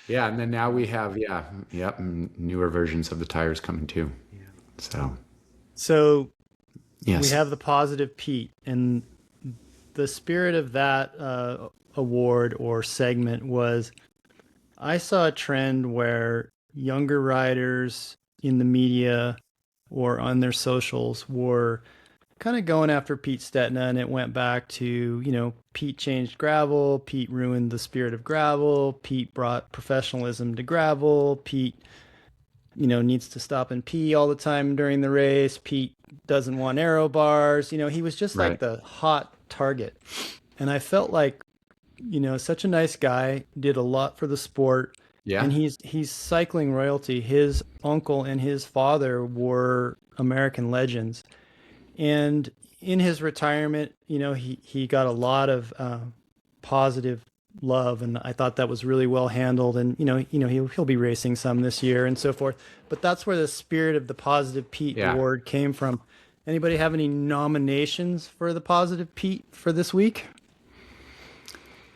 Yeah, and then now we have newer versions of the tires coming too. Yeah. So yes, we have the Positive Pete, and the spirit of that award or segment was, I saw a trend where younger riders in the media or on their socials were kind of going after Pete Stetina, and it went back to, Pete changed gravel, Pete ruined the spirit of gravel, Pete brought professionalism to gravel, Pete, needs to stop and pee all the time during the race, Pete doesn't want aero bars, he was just like the hot target. And I felt like, such a nice guy, did a lot for the sport. Yeah. And he's cycling royalty. His uncle and his father were American legends. And in his retirement, he got a lot of positive love, and I thought that was really well handled. And he'll be racing some this year and so forth. But that's where the spirit of the Positive Pete award came from. Anybody have any nominations for the Positive Pete for this week?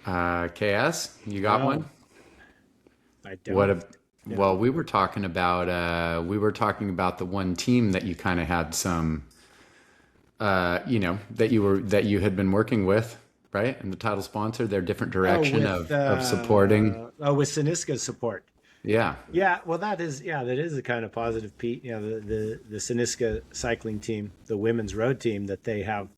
KS, you got one? I don't. Well, we were talking about the one team that you kind of had some. That you had been working with, right? And the title sponsor, their different direction of supporting. With Synisca's support. Yeah. Yeah. Well, that is a kind of Positive Pete. The Synisca cycling team, the women's road team, that they have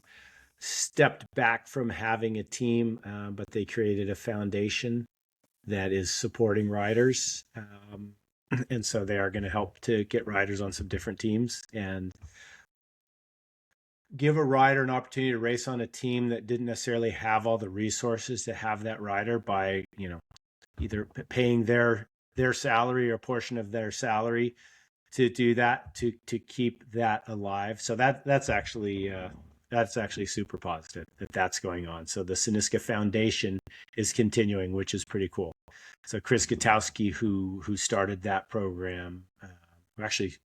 stepped back from having a team, but they created a foundation that is supporting riders. And so they are going to help to get riders on some different teams. And give a rider an opportunity to race on a team that didn't necessarily have all the resources to have that rider by, either paying their salary or a portion of their salary to do that, to keep that alive. So that's actually super positive that that's going on. So the Syniska Foundation is continuing, which is pretty cool. So Chris Gutowski, who started that program, actually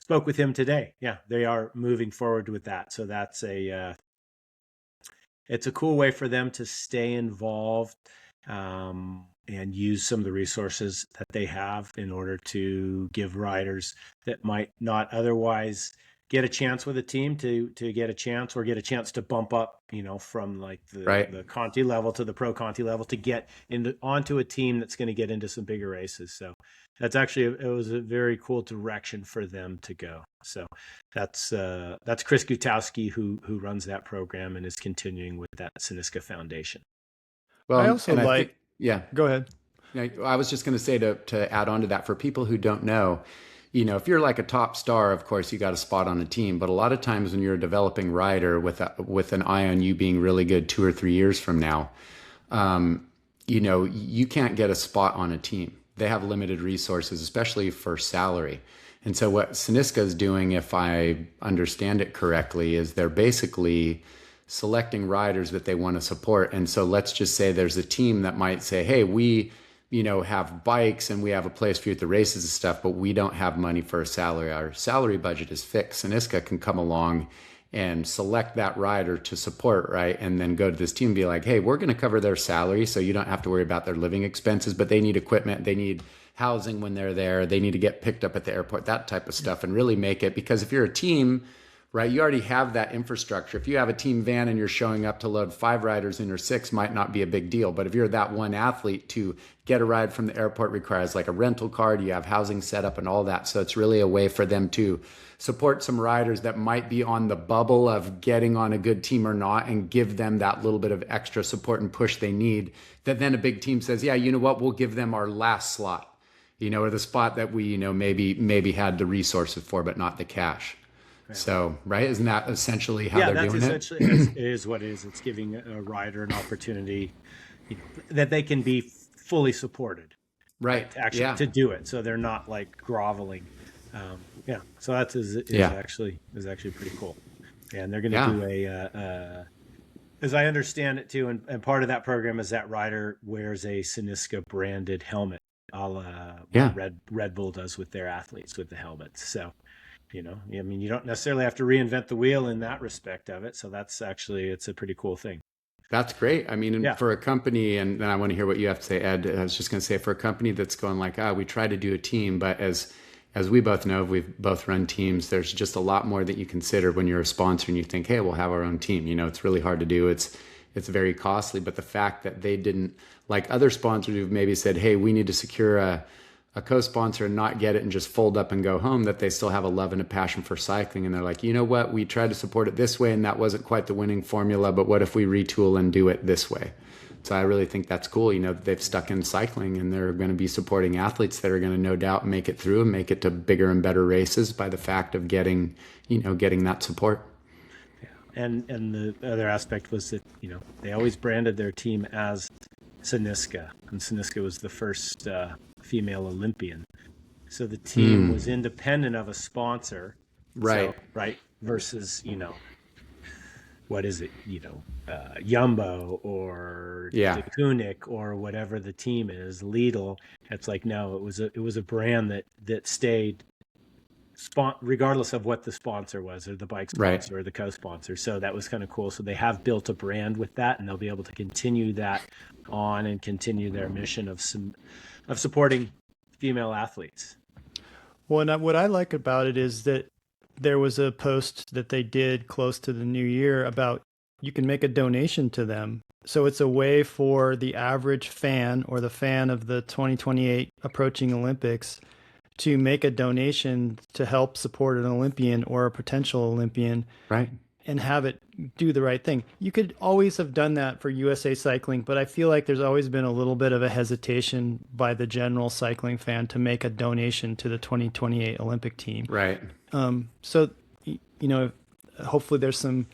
spoke with him today. Yeah, they are moving forward with that. So that's it's a cool way for them to stay involved, and use some of the resources that they have in order to give riders that might not otherwise get a chance with a team to get a chance, or get a chance to bump up, from like the Conti level to the Pro Conti level, to get onto a team that's going to get into some bigger races. So that's actually, it was a very cool direction for them to go. So that's Chris Gutowski who runs that program and is continuing with that Syniska Foundation. Well, I also yeah. Go ahead. I was just going to say to add on to that, for people who don't know, if you're like a top star, of course, you got a spot on a team. But a lot of times when you're a developing rider with an eye on you being really good 2 or 3 years from now, you can't get a spot on a team. They have limited resources, especially for salary. And so what Syniska is doing, if I understand it correctly, is they're basically selecting riders that they want to support. And so let's just say there's a team that might say, hey, we have bikes and we have a place for you at the races and stuff, but we don't have money for a salary. Our salary budget is fixed. Syniska can come along and select that rider to support, right? And then go to this team and be like, hey, we're going to cover their salary, so you don't have to worry about their living expenses, but they need equipment, they need housing when they're there, they need to get picked up at the airport, that type of stuff, and really make it, because if you're a team, right, you already have that infrastructure. If you have a team van and you're showing up to load 5 riders in or 6, might not be a big deal. But if you're that one athlete, to get a ride from the airport requires like a rental card, you have housing set up and all that. So it's really a way for them to support some riders that might be on the bubble of getting on a good team or not, and give them that little bit of extra support and push they need, that then a big team says, yeah, you know what, we'll give them our last slot, or the spot that we, maybe had the resources for, but not the cash. So, right, isn't that essentially how they're doing it? Yeah, that's essentially is what it is. It's giving a rider an opportunity that they can be fully supported, right? Actually, to do it, so they're not like groveling. So that is actually pretty cool, and they're going to do a, as I understand it too, and part of that program is that rider wears a Syniska branded helmet, a la what Red Bull does with their athletes with the helmets. So. You don't necessarily have to reinvent the wheel in that respect of it. So it's a pretty cool thing. That's great. I mean, for a company, and then I want to hear what you have to say, Ed. I was just going to say, for a company that's going like, we try to do a team, but as we both know, we've both run teams, there's just a lot more that you consider when you're a sponsor and you think, hey, we'll have our own team. It's really hard to do. It's very costly. But the fact that they didn't, like other sponsors who've maybe said, hey, we need to secure a co-sponsor and not get it and just fold up and go home, that they still have a love and a passion for cycling. And they're like, you know what, we tried to support it this way and that wasn't quite the winning formula, but what if we retool and do it this way? So I really think that's cool. They've stuck in cycling, and they're going to be supporting athletes that are going to no doubt make it through and make it to bigger and better races by the fact of getting that support. And the other aspect was that, they always branded their team as Syniska, and Syniska was the first female Olympian. So the team was independent of a sponsor. Right. So, right. Versus, what is it? Jumbo or Kunik or whatever the team is, Lidl. It's like, no, it was a brand that stayed regardless of what the sponsor was, or the bike sponsor or the co-sponsor. So that was kind of cool. So they have built a brand with that, and they'll be able to continue that on and continue their mission of supporting female athletes. Well, and what I like about it is that there was a post that they did close to the new year about you can make a donation to them. So it's a way for the average fan or the fan of the 2028 approaching Olympics to make a donation to help support an Olympian or a potential Olympian, right? And have it do the right thing. You could always have done that for USA Cycling, but I feel like there's always been a little bit of a hesitation by the general cycling fan to make a donation to the 2028 Olympic team. Right. So, hopefully there's some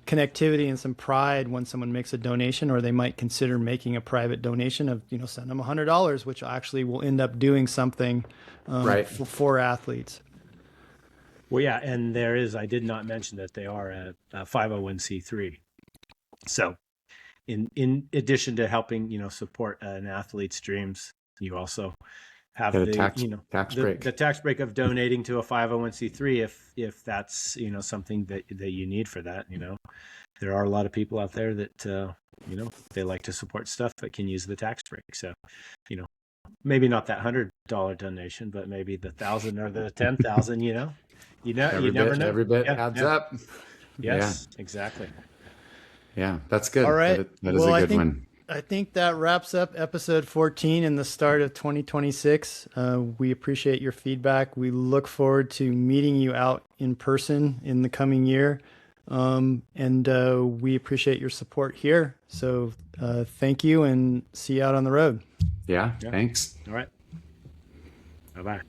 connectivity and some pride when someone makes a donation, or they might consider making a private donation of, send them $100, which actually will end up doing something for athletes. Well, yeah, and I did not mention that they are a 501c3. So in addition to helping, support an athlete's dreams, you also have the tax break of donating to a 501c3 if that's something that you need for that. There are a lot of people out there that they like to support stuff that can use the tax break. So maybe not that $100 donation, but maybe the 1,000 or the 10,000. You never know. Every bit adds up. Yes, exactly. Yeah, that's good. All right. That is a good one. I think that wraps up episode 14 and the start of 2026. We appreciate your feedback. We look forward to meeting you out in person in the coming year. And we appreciate your support here. So thank you, and see you out on the road. Yeah. Thanks. All right. Bye-bye.